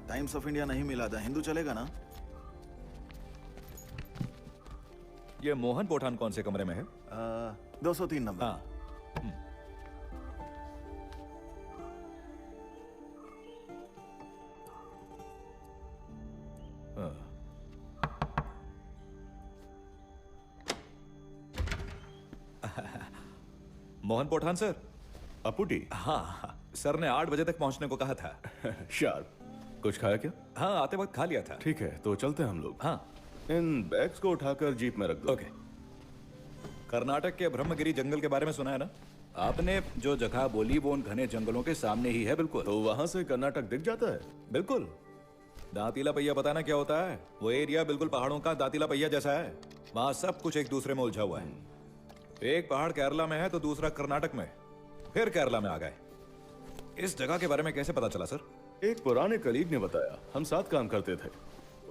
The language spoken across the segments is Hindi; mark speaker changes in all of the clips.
Speaker 1: टाइम्स ऑफ इंडिया नहीं मिला था, हिंदू चलेगा ना?
Speaker 2: ये मोहन पठान कौन से कमरे में है?
Speaker 1: 203 नंबर।
Speaker 2: हाँ। मोहन पठान सर।
Speaker 3: अपुटी।
Speaker 2: हाँ, सर ने 8 बजे तक पहुंचने को कहा था।
Speaker 3: शार्प। कुछ खाया क्या?
Speaker 2: हाँ, आते वक्त खा लिया था।
Speaker 3: ठीक है, तो चलते हैं हम लोग।
Speaker 2: हाँ।
Speaker 3: इन बैग्स को उठाकर जीप में रख दो।
Speaker 2: ओके। कर्नाटक के ब्रह्मगिरी जंगल के बारे में सुना है ना? आपने जो जगह बोली वो उन घने जंगलों के सामने ही है। बिल्कुल।
Speaker 3: तो वहां से कर्नाटक दिख जाता है?
Speaker 2: बिल्कुल। दांतीला पहिया पता ना क्या होता है? वो एरिया बिल्कुल पहाड़ों का दांतीला पहिया जैसा है। वहां सब कुछ एक दूसरे में उलझा हुआ है। एक पहाड़ केरला में है तो दूसरा कर्नाटक में, फिर केरला में आ गए। इस जगह के बारे में कैसे पता चला सर?
Speaker 3: एक पुराने कलीग ने बताया, हम साथ काम करते थे।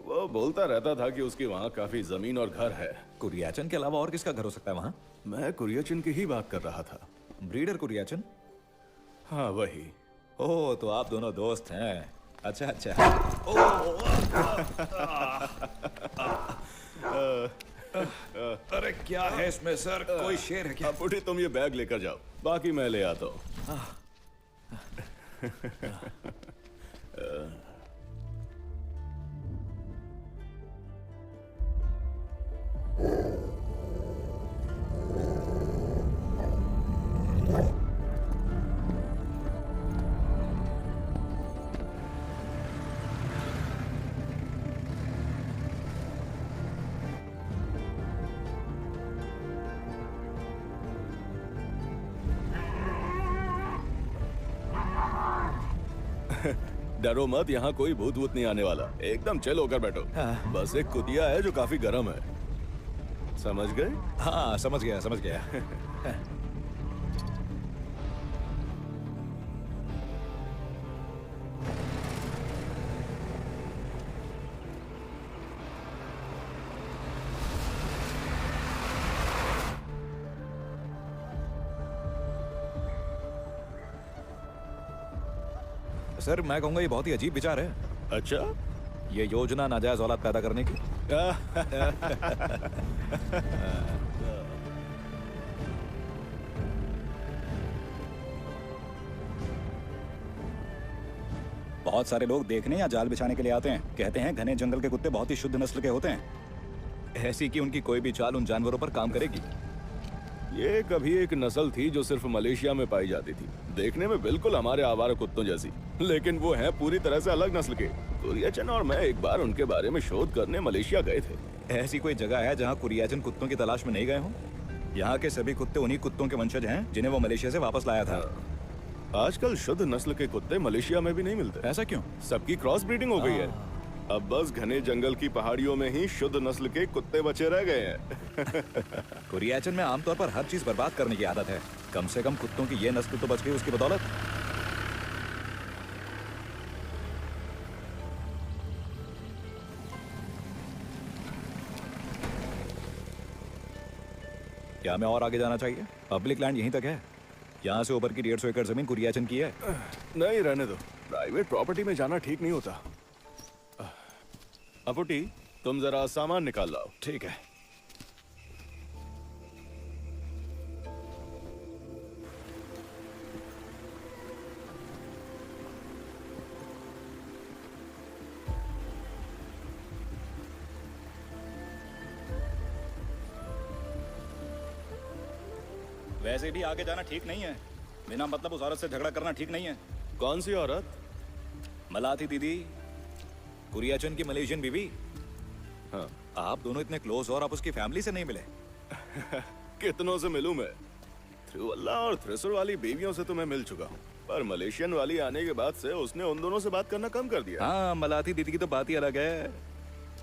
Speaker 3: वो बोलता रहता था कि उसकी वहाँ काफी जमीन और घर है।
Speaker 2: कुरियाचन के अलावा और किसका घर हो सकता है वहाँ?
Speaker 3: मैं कुरियाचन की ही बात कर रहा था।
Speaker 2: ब्रीडर कुरियाचन?
Speaker 3: हाँ वही।
Speaker 2: ओह, तो आप दोनों दोस्त हैं। अच्छा अच्छा। अरे क्या है इसमें सर? कोई शेर है क्या?
Speaker 3: अपुटी तुम ये बैग लेकर जाओ, बाकी मैं ले आता हूँ। डरो मत, यहाँ कोई भूत वूत नहीं आने वाला। एकदम चिल होकर बैठो।
Speaker 2: हाँ।
Speaker 3: बस एक कुतिया है जो काफी गर्म है। समझ गए?
Speaker 2: हाँ, समझ गया समझ गया। सर मैं कहूंगा ये बहुत ही अजीब विचार है।
Speaker 3: अच्छा।
Speaker 2: ये योजना नाजायज औलाद पैदा करने की। बहुत सारे लोग देखने या जाल बिछाने के लिए आते हैं। कहते हैं घने जंगल के कुत्ते बहुत ही शुद्ध नस्ल के होते हैं, ऐसी कि उनकी कोई भी चाल उन जानवरों पर काम करेगी।
Speaker 3: ये कभी एक नस्ल थी जो सिर्फ मलेशिया में पाई जाती थी, देखने में बिल्कुल हमारे आवारा कुत्तों जैसी, लेकिन वो हैं पूरी तरह से अलग नस्ल के। कुरियाचन और मैं एक बार उनके बारे में शोध करने मलेशिया गए थे।
Speaker 2: ऐसी कोई जगह है जहाँ कुरियाचन कुत्तों की तलाश में नहीं गए हों? यहाँ के सभी कुत्ते उन्हीं कुत्तों के वंशज हैं जिन्हें वो मलेशिया से वापस लाया था।
Speaker 3: आजकल शुद्ध नस्ल के कुत्ते मलेशिया में भी नहीं मिलते।
Speaker 2: ऐसा क्यों?
Speaker 3: सबकी क्रॉस ब्रीडिंग हो गई है। अब बस घने जंगल की पहाड़ियों में ही शुद्ध नस्ल के कुत्ते बचे रह गए हैं।
Speaker 2: कुरियाचन में आमतौर पर हर चीज बर्बाद करने की आदत है। कम से कम कुत्तों की ये नस्ल तो बच गई उसकी बदौलत। क्या मैं और आगे जाना चाहिए? पब्लिक लैंड यहीं तक है। यहाँ से ऊपर की 150 एकड़ जमीन कुरियाचन की है।
Speaker 3: नहीं रहने दो, प्राइवेट प्रॉपर्टी में जाना ठीक नहीं होता। अपुटी तुम जरा सामान निकाल लाओ।
Speaker 2: ठीक है। वैसे भी आगे जाना ठीक नहीं है। बिना मतलब उस औरत से झगड़ा करना ठीक नहीं है।
Speaker 3: कौन सी औरत?
Speaker 2: मलाथी दीदी, कुरियाचन की मलेशियन बीवी।
Speaker 3: हाँ।
Speaker 2: आप दोनों इतने क्लोज और आप उसकी फैमिली से नहीं मिले?
Speaker 3: कितनों से मिलूं मैं? थ्रुवल्ला और थ्रिसुर वाली बीवियों से तो मैं मिल चुका हूँ, पर मलेशियन वाली आने के बाद से उसने उन दोनों से बात करना कम कर दिया।
Speaker 2: हाँ, मलाथी दीदी की तो बात ही अलग है।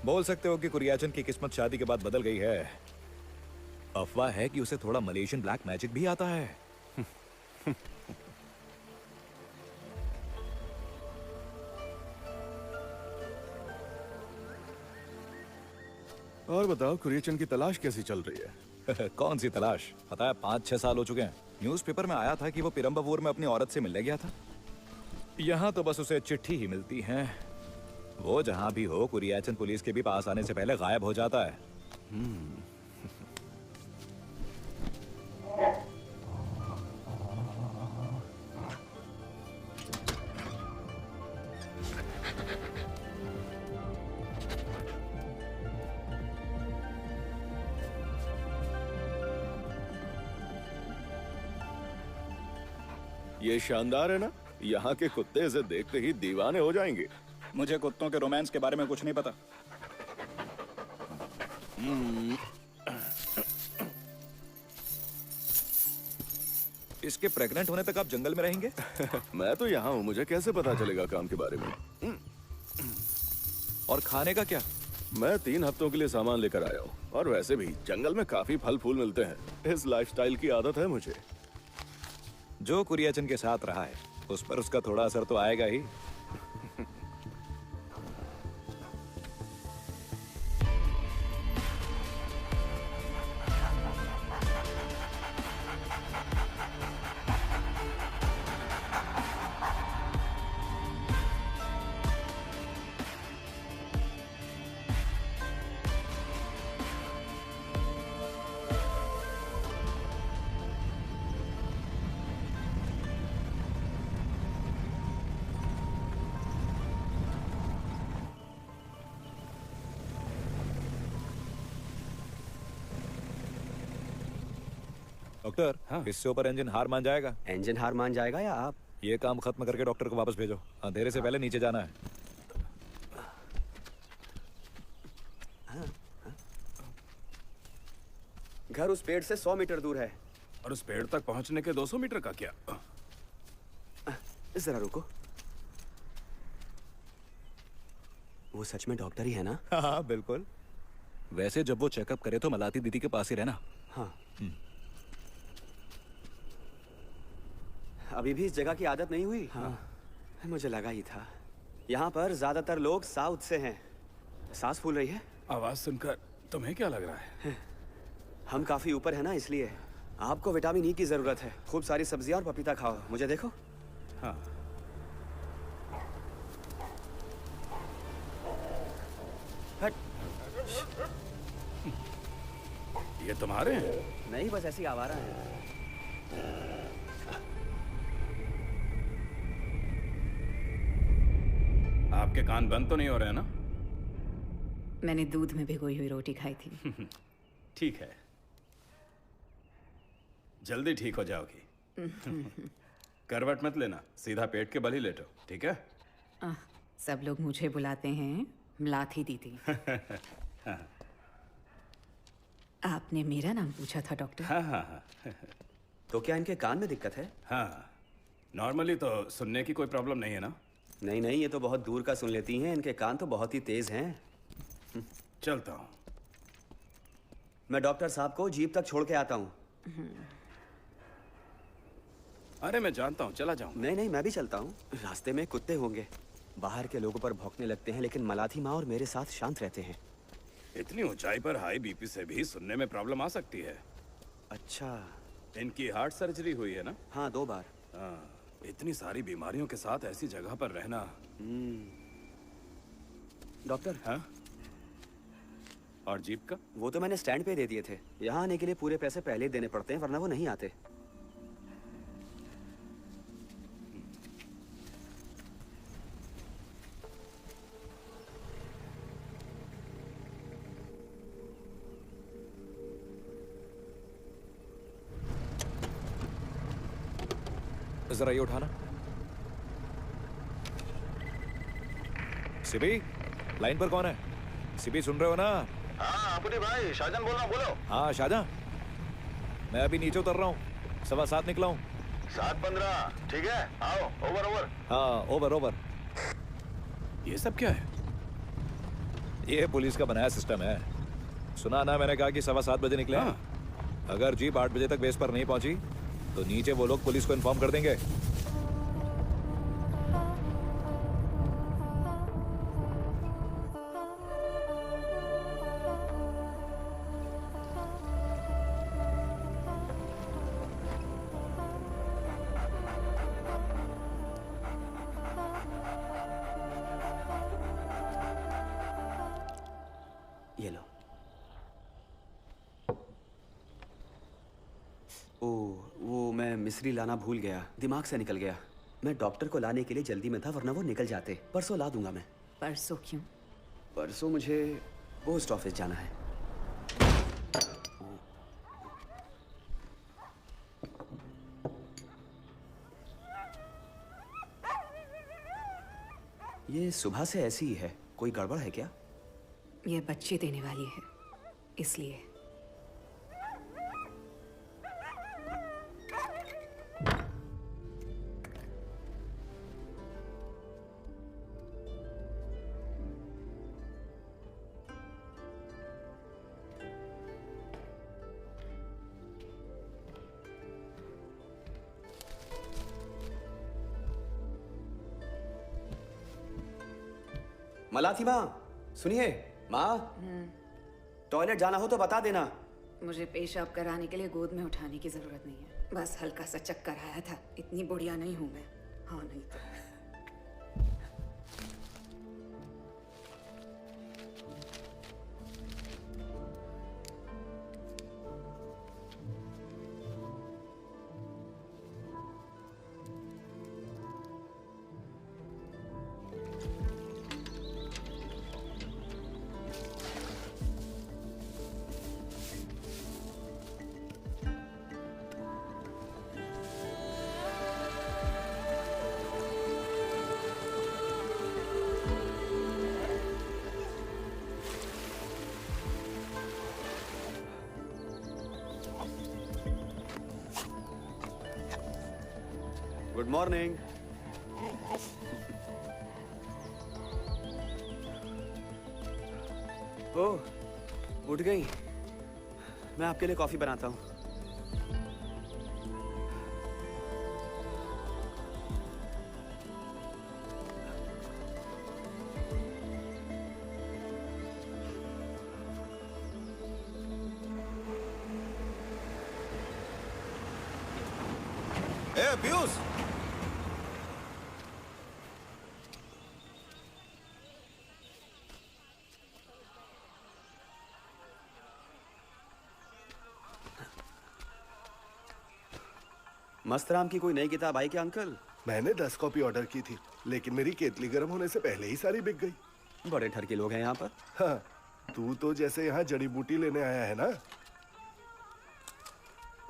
Speaker 2: बोल सकते हो कि कुरियाचन की किस्मत शादी के बाद बदल गई है। अफवाह है कि उसे थोड़ा मलेशियन ब्लैक मैजिक भी आता है।
Speaker 3: और बताओ, कुरियाचन की तलाश कैसी चल रही है?
Speaker 2: कौन सी तलाश? पता है 5-6 साल हो चुके हैं। न्यूज़पेपर में आया था कि वो पिरम्बावूर में अपनी औरत से मिलने गया था। यहाँ तो बस उसे चिट्ठी ही मिलती है। वो जहां भी हो, कुरियाचन पुलिस के भी पास आने से पहले गायब हो जाता है।
Speaker 3: ये शानदार है ना। यहाँ के कुत्ते इसे देखते ही दीवाने हो जाएंगे।
Speaker 4: मुझे कुत्तों के रोमांस के बारे में कुछ नहीं पता।
Speaker 2: इसके प्रेग्नेंट होने तक आप जंगल में रहेंगे?
Speaker 3: मैं तो यहाँ हूँ, मुझे कैसे पता चलेगा काम के बारे में।
Speaker 2: और खाने का क्या?
Speaker 3: मैं 3 हफ्तों के लिए सामान लेकर आया हूँ, और वैसे भी जंगल में काफी फल फूल मिलते हैं। इस लाइफस्टाइल की आदत है मुझे।
Speaker 2: जो कुरियाचन के साथ रहा है उस पर उसका थोड़ा असर तो आएगा ही। डॉक्टर,
Speaker 5: हाँ।
Speaker 2: इससे ऊपर इंजन हार मान जाएगा।
Speaker 5: इंजन हार मान जाएगा या आप?
Speaker 2: ये काम खत्म करके डॉक्टर को वापस भेजो। अंधेरे से पहले नीचे जाना है।
Speaker 5: घर उस पेड़ से 100 मीटर दूर है।
Speaker 4: और उस पेड़ तक पहुंचने के 200 मीटर का क्या?
Speaker 5: जरा रुको। वो सच में डॉक्टर ही है ना?
Speaker 2: हाँ बिल्कुल। वैसे जब वो चेकअप करे तो मलाती दीदी के पास ही रहना।
Speaker 5: हाँ। अभी भी इस जगह की आदत नहीं हुई? हाँ। मुझे लगा ही था। यहाँ पर ज्यादातर लोग साउथ से हैं। सांस फूल रही है?
Speaker 4: आवाज सुनकर तुम्हें क्या लग रहा है?
Speaker 5: हम काफी ऊपर है ना, इसलिए। आपको विटामिन ई की जरूरत है। खूब सारी सब्जियां और पपीता खाओ। मुझे देखो।
Speaker 4: हाँ।
Speaker 5: हट।
Speaker 4: ये तुम्हारे हैं?
Speaker 5: नहीं, बस ऐसी आवारा है।
Speaker 4: आपके कान बंद तो नहीं हो रहे हैं ना?
Speaker 6: मैंने दूध में भिगोई हुई रोटी खाई थी।
Speaker 4: ठीक है, जल्दी ठीक हो जाओगी। करवट मत लेना, सीधा पेट के बल ही लेटो, ठीक है?
Speaker 6: सब लोग मुझे बुलाते हैं मलाथी दीदी। आपने मेरा नाम पूछा था डॉक्टर?
Speaker 4: हाँ हाँ हाँ।
Speaker 5: तो क्या इनके कान में दिक्कत है?
Speaker 4: हाँ, नॉर्मली तो सुनने की कोई प्रॉब्लम नहीं है ना?
Speaker 5: नहीं नहीं, ये तो बहुत दूर का सुन लेती हैं। इनके कान तो बहुत ही तेज हैं।
Speaker 4: चलता हूँ।
Speaker 5: मैं डॉक्टर साहब को जीप तक छोड़ के आता हूँ।
Speaker 4: अरे मैं जानता हूँ, चला जाऊँ।
Speaker 5: नहीं नहीं, मैं भी चलता हूँ। रास्ते में कुत्ते होंगे, बाहर के लोगों पर भौंकने लगते हैं, लेकिन मलाथी माँ और मेरे साथ शांत रहते हैं।
Speaker 4: इतनी ऊंचाई पर हाई बीपी से भी सुनने में प्रॉब्लम आ सकती है।
Speaker 5: अच्छा।
Speaker 4: इनकी हार्ट सर्जरी हुई है ना?
Speaker 5: हाँ, 2 बार।
Speaker 4: हाँ, इतनी सारी बीमारियों के साथ ऐसी जगह पर रहना।
Speaker 5: डॉक्टर।
Speaker 4: हाँ? और जीप का?
Speaker 5: वो तो मैंने स्टैंड पे दे दिए थे। यहाँ आने के लिए पूरे पैसे पहले ही देने पड़ते हैं, वरना वो नहीं आते।
Speaker 2: जरा ये उठाना। सिबी, लाइन पर कौन है? सिबी, सुन रहे हो ना?
Speaker 1: हाँ अपने भाई शाहजहां बोल रहा हूँ, बोलो।
Speaker 2: हाँ शाहजहां, मैं अभी नीचे उतर रहा हूँ, 7:15 निकला हूँ।
Speaker 1: 7:15 ठीक है, आओ। Over over.
Speaker 2: हाँ ओवर ओवर।
Speaker 4: ये सब क्या है?
Speaker 2: ये पुलिस का बनाया सिस्टम है। सुना ना, मैंने कहा कि 7:15 बजे निकले।
Speaker 4: हाँ।
Speaker 2: अगर जीप 8 बजे तक बेस पर नहीं पहुंची तो नीचे वो लोग पुलिस को इन्फॉर्म कर देंगे।
Speaker 5: वो मैं मिस्री लाना भूल गया, दिमाग से निकल गया। मैं डॉक्टर को लाने के लिए जल्दी में था, वरना वो निकल जाते। परसों ला दूंगा मैं।
Speaker 6: परसों क्यों?
Speaker 5: परसों मुझे पोस्ट ऑफिस जाना है। ये सुबह से ऐसी ही है, कोई गड़बड़ है क्या?
Speaker 6: ये बच्चे देने वाली है, इसलिए।
Speaker 5: मलाथी माँ, सुनिए माँ, टॉयलेट जाना हो तो बता देना।
Speaker 6: मुझे पेशाब कराने के लिए गोद में उठाने की जरूरत नहीं है, बस हल्का सा चक्कर आया था। इतनी बुढ़िया नहीं हूं मैं। हाँ नहीं तो।
Speaker 5: Good morning. ओह, उठ गई। मैं आपके लिए कॉफी बनाता हूँ।
Speaker 2: ए पीयूष,
Speaker 5: मस्तराम की कोई नई किताब आई क्या अंकल?
Speaker 7: मैंने 10 कॉपी ऑर्डर की थी, लेकिन मेरी केतली गर्म होने से पहले ही सारी बिक गई।
Speaker 5: बड़े ठर के लोग हैं यहाँ पर।
Speaker 7: हाँ, तू तो जैसे यहाँ जड़ी बूटी लेने आया है ना।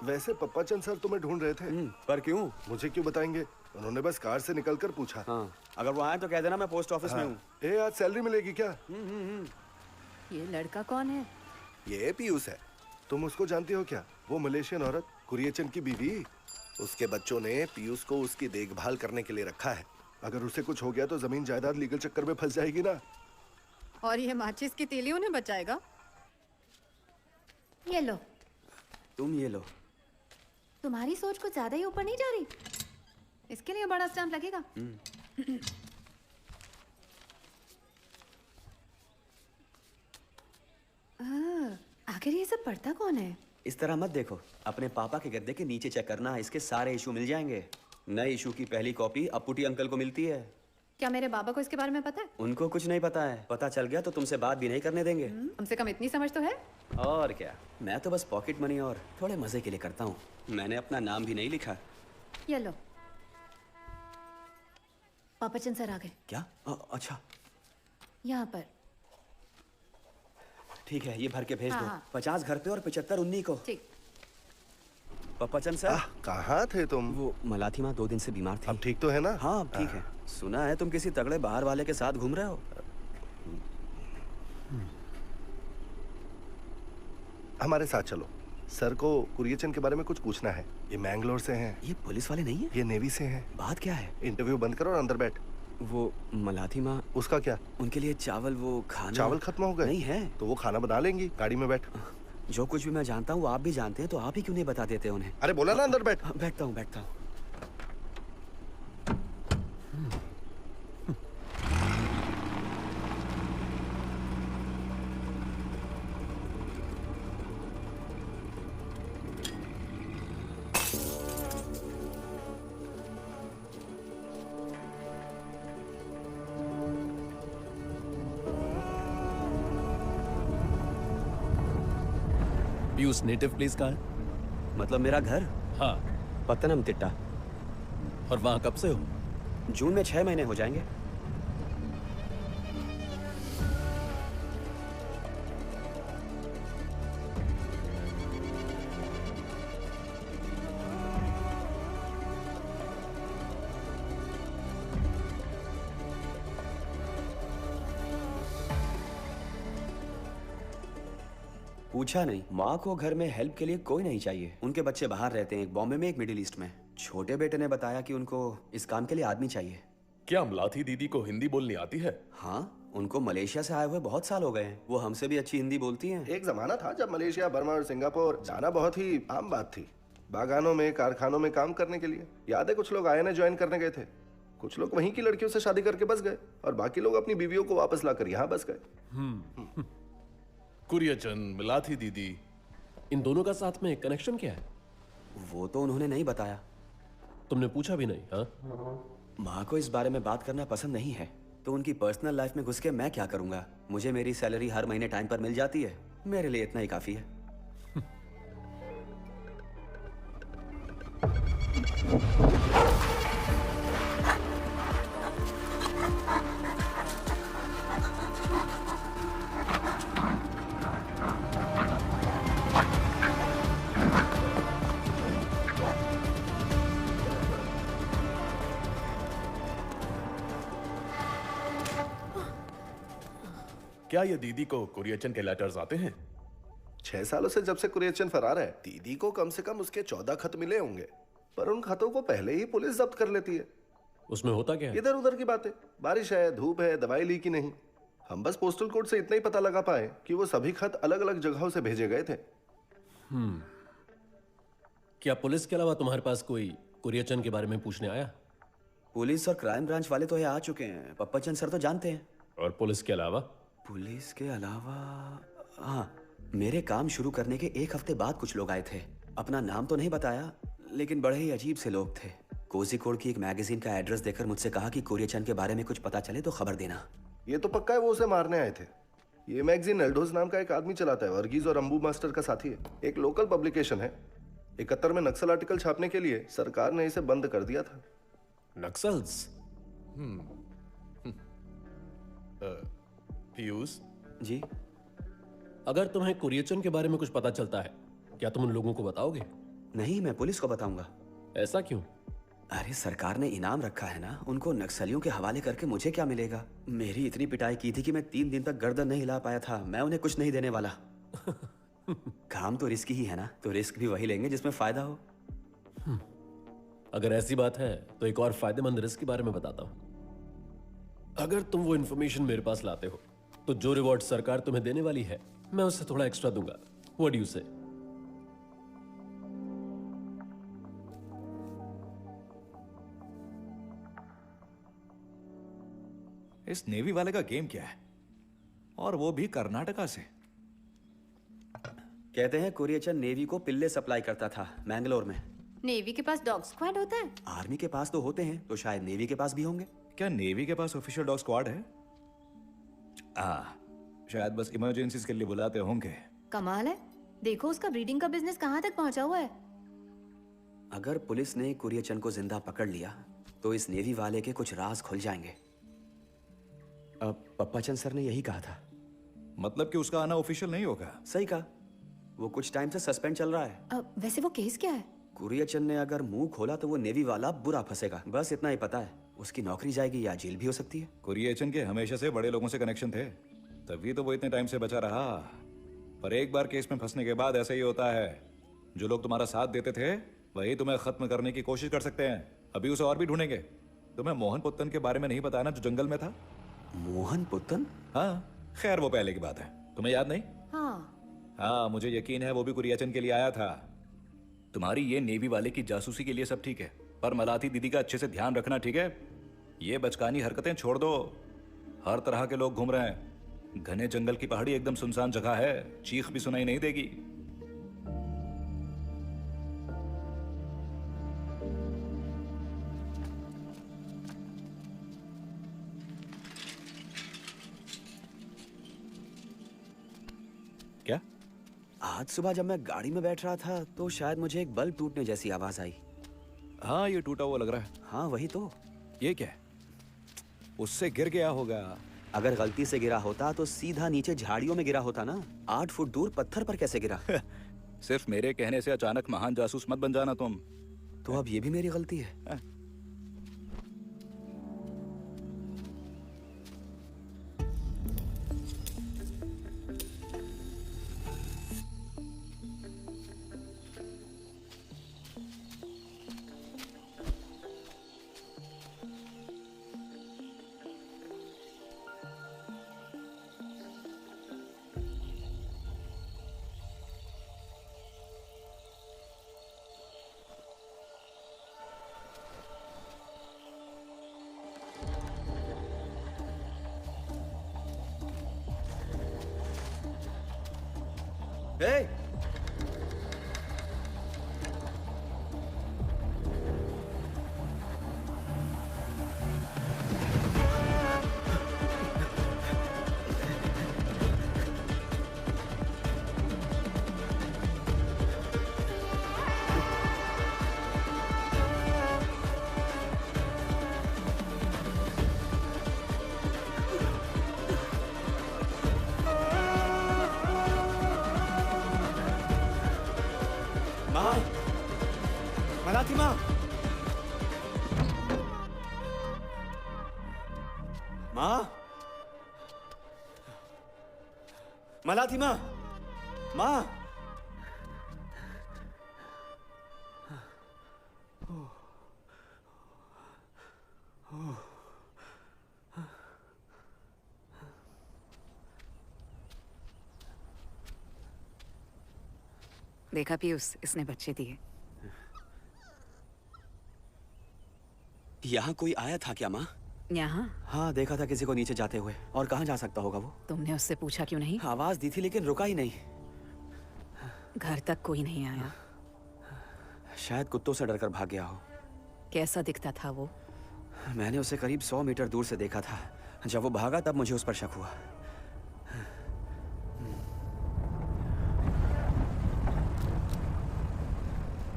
Speaker 7: वैसे पप्पा चंद सर तुम्हें ढूंढ रहे थे।
Speaker 5: पर क्यों?
Speaker 7: मुझे क्यों बताएंगे? उन्होंने बस कार से निकलकर पूछा।
Speaker 5: हाँ, अगर वो आए तो कह देना मैं पोस्ट ऑफिस में हूँ।
Speaker 7: ए, आज सैलरी मिलेगी क्या?
Speaker 6: ये लड़का कौन है?
Speaker 7: ये पीयूष है। तुम उसको जानती हो क्या? वो मलेशियन औरत, कुरियचंद की बीवी। उसके बच्चों ने पीयूष को उसकी देखभाल करने के लिए रखा है। अगर उसे कुछ हो गया तो जमीन जायदाद लीगल चक्कर में फंस जाएगी ना।
Speaker 8: और ये माचिस की तीली उन्हें बचाएगा।
Speaker 9: ये लो।
Speaker 5: तुम ये लो।
Speaker 9: तुम्हारी सोच कुछ ज्यादा ही ऊपर नहीं जा रही? इसके लिए बड़ा स्टैम्प लगेगा। आखिर ये सब पढ़ता कौन है?
Speaker 5: इस तरह मत देखो, अपने पापा के गद्दे के नीचे चेक करना, इसके सारे इशू मिल जाएंगे। नए इशू की पहली कॉपी अप्पूटी अंकल को मिलती है।
Speaker 9: क्या मेरे बाबा को इसके बारे में पता है?
Speaker 5: उनको कुछ नहीं पता है। पता चल गया तो तुमसे बात भी नहीं करने देंगे।
Speaker 9: कम से कम इतनी समझ तो है।
Speaker 5: और क्या, मैं तो बस पॉकेट मनी और थोड़े मजे के लिए करता हूँ। मैंने अपना नाम भी नहीं लिखा।
Speaker 9: ये लो। पापा चंद सर आ गए।
Speaker 5: क्या? अच्छा
Speaker 9: यहाँ पर।
Speaker 5: ठीक है, ये भर के भेज
Speaker 9: हाँ,
Speaker 5: दो।
Speaker 9: हाँ।
Speaker 5: 50 घर पे और 75 उन्नी को।
Speaker 9: ठीक।
Speaker 5: पप्पा चंद सर।
Speaker 7: कहाँ थे तुम?
Speaker 5: वो मलाथी माँ 2 दिन से बीमार थी।
Speaker 7: अब ठीक तो है ना?
Speaker 5: हाँ अब ठीक है। सुना है तुम किसी तगड़े बाहर वाले के साथ घूम रहे हो।
Speaker 7: हमारे साथ चलो। सर को कुरियचंद के बारे में कुछ पूछना है। ये मैंगलोर से हैं।
Speaker 5: ये पुलिस वाले नहीं है?
Speaker 7: ये नेवी से हैं।
Speaker 5: बात क्या है?
Speaker 7: इंटरव्यू बंद करो और अंदर बैठ।
Speaker 5: वो मलाथी माँ,
Speaker 7: उसका क्या?
Speaker 5: उनके लिए चावल, वो खाना।
Speaker 7: चावल खत्म हो गए?
Speaker 5: नहीं है।
Speaker 7: तो वो खाना बना लेंगी। गाड़ी में बैठ।
Speaker 5: जो कुछ भी मैं जानता हूँ वो आप भी जानते हैं, तो आप ही क्यों नहीं बता देते उन्हें?
Speaker 7: अरे बोला ना अंदर बैठ।
Speaker 5: बैठता हूँ बैठता हूँ।
Speaker 10: पीयूष नेटिव प्लेस कहाँ है?
Speaker 5: मतलब मेरा घर
Speaker 10: हाँ।
Speaker 5: पत्तनमतिट्टा।
Speaker 10: और वहां कब से हो?
Speaker 5: जून में 6 महीने हो जाएंगे। पूछा नहीं। माँ को घर में हेल्प के लिए कोई नहीं चाहिए। उनके बच्चे बाहर रहते हैं, एक बॉम्बे में, एक मिडिल ईस्ट में। छोटे बेटे ने बताया कि उनको इस काम के लिए आदमी चाहिए।
Speaker 3: क्या मलाथी दीदी को हिंदी बोलनी आती है?
Speaker 5: हाँ, उनको मलेशिया से आए हुए बहुत साल हो गए हैं। वो हमसे भी अच्छी हिंदी बोलती हैं।
Speaker 7: एक जमाना था जब मलेशिया, बर्मा और सिंगापुर जाना बहुत ही आम बात थी। बागानों में, कारखानों में काम करने के लिए। याद है, कुछ लोग INA ज्वाइन करने गए थे। कुछ लोग वहीं की लड़कियों से शादी करके बस गए और बाकी लोग अपनी बीवियों को वापस लाकर यहाँ बस गए।
Speaker 10: कुरियचन, मिलाथी दीदी, इन दोनों का साथ में कनेक्शन क्या है?
Speaker 5: वो तो उन्होंने नहीं बताया।
Speaker 10: तुमने पूछा भी नहीं? हाँ,
Speaker 5: माँ को इस बारे में बात करना पसंद नहीं है, तो उनकी पर्सनल लाइफ में घुस के मैं क्या करूंगा? मुझे मेरी सैलरी हर महीने टाइम पर मिल जाती है, मेरे लिए इतना ही काफी है।
Speaker 3: क्या ये दीदी को कुरियचन के लेटर्स आते हैं?
Speaker 7: 6 सालों से जब से कुरियचन फरार है, दीदी को कम से कम उसके 14 खत मिले होंगे, पर उन खतों को पहले ही पुलिस जब्त कर लेती है।
Speaker 10: उसमें होता क्या है?
Speaker 7: इधर उधर की बातें। बारिश है, धूप है, दवाई ली कि नहीं। हम बस पोस्टल कोड से इतना ही पता लगा पाए कि वो सभी खत अलग अलग जगहों से भेजे गए थे।
Speaker 10: क्या पुलिस के अलावा तुम्हारे पास कोई कुरियचन के बारे में पूछने आया?
Speaker 5: पुलिस और क्राइम ब्रांच वाले तो यहाँ आ चुके हैं। पप्पाचंद सर तो जानते हैं।
Speaker 10: और पुलिस के अलावा?
Speaker 5: पुलिस के अलावा, हाँ, मेरे काम शुरू करने के 1 हफ्ते बाद कुछ लोग आए थे। अपना नाम तो नहीं बताया, लेकिन बड़े ही अजीब से लोग थे। कोझिकोड की एक मैगजीन का एड्रेस देकर मुझसे कहा कि कुरियचन के बारे में कुछ पता चले तो खबर देना।
Speaker 7: ये तो पक्का है वो उसे मारने आए थे। ये मैगजीन एल्डोज नाम का एक आदमी चलाता है, वर्गीज और अंबू मास्टर का साथी है। एक लोकल पब्लिकेशन है। 71 में नक्सल आर्टिकल छापने के लिए सरकार ने इसे बंद कर दिया था।
Speaker 10: नक्सल्स? पीयूष
Speaker 5: जी,
Speaker 10: अगर तुम्हें कुरियचन के बारे में कुछ पता चलता है, क्या तुम उन लोगों को बताओगे?
Speaker 5: नहीं, मैं पुलिस को बताऊंगा।
Speaker 10: ऐसा क्यों?
Speaker 5: अरे सरकार ने इनाम रखा है ना, उनको नक्सलियों के हवाले करके मुझे क्या मिलेगा? मेरी इतनी पिटाई की थी कि मैं 3 दिन तक गर्दन नहीं हिला पाया था। मैं उन्हें कुछ नहीं देने वाला। काम तो रिस्क ही है ना, तो रिस्क भी वही लेंगे जिसमें फायदा हो।
Speaker 10: अगर ऐसी बात है तो एक और फायदेमंद रिस्क के बारे में बताता हूं। अगर तुम वो इन्फॉर्मेशन मेरे पास लाते हो तो जो रिवॉर्ड सरकार तुम्हें देने वाली है, मैं उससे थोड़ा एक्स्ट्रा दूंगा। व्हाट डू यू से?
Speaker 2: इस नेवी वाले का गेम क्या है, और वो भी कर्नाटका से?
Speaker 5: कहते हैं कुरियचन नेवी को पिल्ले सप्लाई करता था मैंगलोर में।
Speaker 8: नेवी के पास डॉग स्क्वाड होता है?
Speaker 5: आर्मी के पास तो होते हैं, तो शायद नेवी के पास भी होंगे।
Speaker 2: क्या नेवी के पास ऑफिशियल डॉग स्क्वाड है? शायद बस इमरजेंसीज के लिए बुलाते होंगे।
Speaker 8: कमाल है, देखो उसका ब्रीडिंग का बिजनेस कहाँ तक पहुंचा हुआ है।
Speaker 5: अगर पुलिस ने कुरियचन को जिंदा पकड़ लिया तो इस नेवी वाले के कुछ राज खुल जाएंगे। अब पप्पाचंद सर ने यही कहा था।
Speaker 2: मतलब कि उसका आना ऑफिशियल नहीं होगा?
Speaker 5: सही कहा। वो कुछ टाइम से सस्पेंड चल रहा है।
Speaker 8: वैसे वो केस क्या है?
Speaker 5: कुरियचन ने अगर मुंह खोला तो वो नेवी वाला बुरा फंसेगा। बस इतना ही पता है। उसकी नौकरी जाएगी या जेल भी हो सकती है।
Speaker 2: कुरियचन के हमेशा से बड़े लोगों से कनेक्शन थे, तभी तो वो इतने टाइम से बचा रहा। पर एक बार केस में फंसने के बाद ऐसा ही होता है। जो लोग तुम्हारा साथ देते थे वही तुम्हें खत्म करने की कोशिश कर सकते हैं। अभी उसे और भी ढूंढेंगे। तुम्हें मोहन पुत्तन के बारे में नहीं बताया ना, जो जंगल में था?
Speaker 5: मोहन पुत्तन?
Speaker 2: हाँ, खैर वो पहले की बात है, तुम्हें याद नहीं? हाँ, मुझे यकीन है वो भी कुरियचन के लिए आया था। तुम्हारी ये नेवी वाले की जासूसी के लिए सब ठीक है, पर मलाथी दीदी का अच्छे से ध्यान रखना, ठीक है? ये बचकानी हरकतें छोड़ दो। हर तरह के लोग घूम रहे हैं। घने जंगल की पहाड़ी एकदम सुनसान जगह है, चीख भी सुनाई नहीं देगी। क्या?
Speaker 5: आज सुबह जब मैं गाड़ी में बैठ रहा था तो शायद मुझे एक बल्ब टूटने जैसी आवाज आई।
Speaker 2: हाँ, ये टूटा हुआ लग रहा है।
Speaker 5: हाँ वही तो।
Speaker 2: ये क्या है? उससे गिर गया होगा।
Speaker 5: अगर गलती से गिरा होता तो सीधा नीचे झाड़ियों में गिरा होता ना। 8 फुट दूर पत्थर पर कैसे गिरा?
Speaker 3: सिर्फ मेरे कहने से अचानक महान जासूस मत बन जाना तुम।
Speaker 5: तो अब ये भी मेरी गलती है। Hey! मलाथिमा! माँ! मलाथिमा! माँ!
Speaker 6: देखा पीयूष, इसने बच्चे दिए।
Speaker 5: यहाँ कोई आया था क्या माँ?
Speaker 6: यहाँ?
Speaker 5: हाँ देखा था किसी को नीचे जाते हुए। और कहाँ जा सकता होगा वो?
Speaker 6: तुमने उससे पूछा क्यों नहीं?
Speaker 5: आवाज दी थी लेकिन रुका ही नहीं।
Speaker 6: घर तक कोई नहीं आया।
Speaker 5: शायद कुत्तों से डरकर भाग गया हो।
Speaker 6: कैसा दिखता था वो?
Speaker 5: मैंने उसे करीब 100 मीटर दूर से देखा था। जब वो भागा तब मुझे उस पर शक हुआ।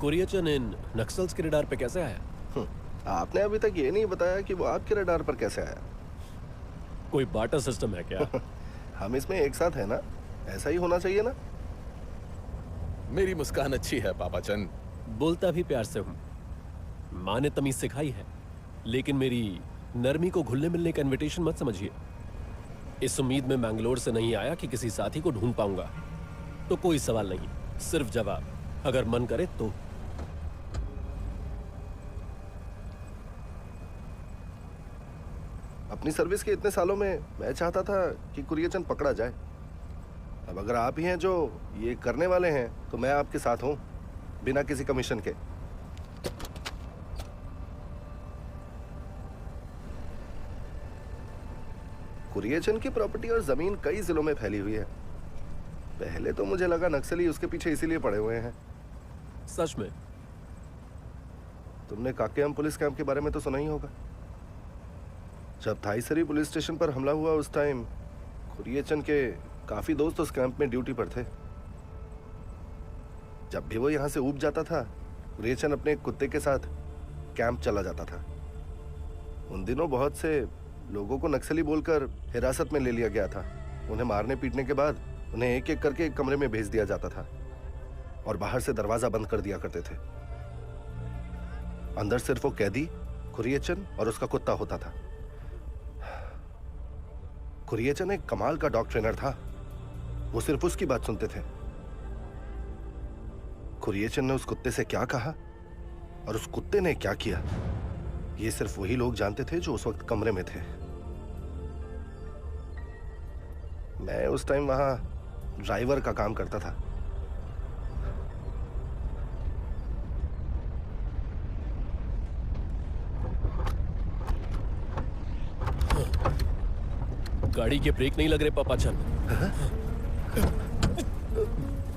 Speaker 10: कुरियचन इन नक्सल्स के रडार पे कैसे आया?
Speaker 7: आपने अभी तक ये नहीं बताया कि वो आपके रडार पर कैसे आया।
Speaker 10: कोई बार्टर सिस्टम है क्या?
Speaker 7: हम इसमें एक साथ है ना, ऐसा ही होना चाहिए ना।
Speaker 3: मेरी मुस्कान अच्छी है पापा चंद।
Speaker 10: बोलता भी प्यार से हूँ। माँ ने तमीज सिखाई है, लेकिन मेरी नरमी को घुलने मिलने का इनविटेशन मत समझिए। इस उम्मीद में मैंगलोर से नहीं आया कि किसी साथी को ढूंढ पाऊंगा। तो कोई सवाल नहीं, सिर्फ जवाब, अगर मन करे तो।
Speaker 7: अपनी सर्विस के इतने सालों में मैं चाहता था कि कुरियचन पकड़ा जाए। अब अगर आप ही हैं जो ये करने वाले हैं तो मैं आपके साथ हूं, बिना किसी कमीशन के। कुरियचन की प्रॉपर्टी और जमीन कई जिलों में फैली हुई है। पहले तो मुझे लगा नक्सली उसके पीछे इसीलिए पड़े हुए हैं।
Speaker 10: सच में?
Speaker 7: तुमने काकेयम पुलिस कैंप के बारे में तो सुना ही होगा। जब थाईसरी पुलिस स्टेशन पर हमला हुआ उस टाइम कुरियचन के काफी दोस्त उस कैंप में ड्यूटी पर थे। जब भी वो यहाँ से ऊब जाता था, कुरियचन अपने एक कुत्ते के साथ कैंप चला जाता था। उन दिनों बहुत से लोगों को नक्सली बोलकर हिरासत में ले लिया गया था। उन्हें मारने पीटने के बाद उन्हें एक एक करके एक कमरे में भेज दिया जाता था और बाहर से दरवाजा बंद कर दिया करते थे। अंदर सिर्फ वो कैदी, कुरियचन और उसका कुत्ता होता था। कुरियचन एक कमाल का डॉग ट्रेनर था। वो सिर्फ उसकी बात सुनते थे। कुरियचन ने उस कुत्ते से क्या कहा और उस कुत्ते ने क्या किया, ये सिर्फ वही लोग जानते थे जो उस वक्त कमरे में थे। मैं उस टाइम वहां ड्राइवर का काम करता था।
Speaker 10: गाड़ी के ब्रेक नहीं लग रहे पापा चंद।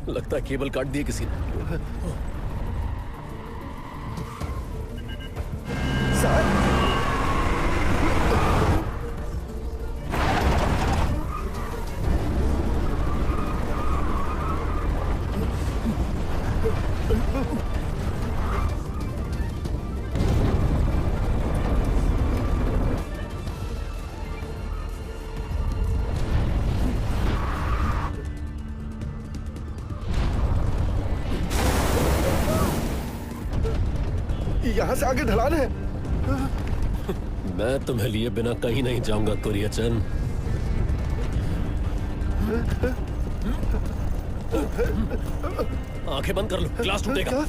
Speaker 10: लगता है केबल काट दिए किसी ने।
Speaker 7: यहाँ से आगे ढलान है।
Speaker 10: मैं तुम्हें लिए बिना कहीं नहीं जाऊंगा कुरियचन। आंखें बंद कर लो, ग्लास टूटेगा।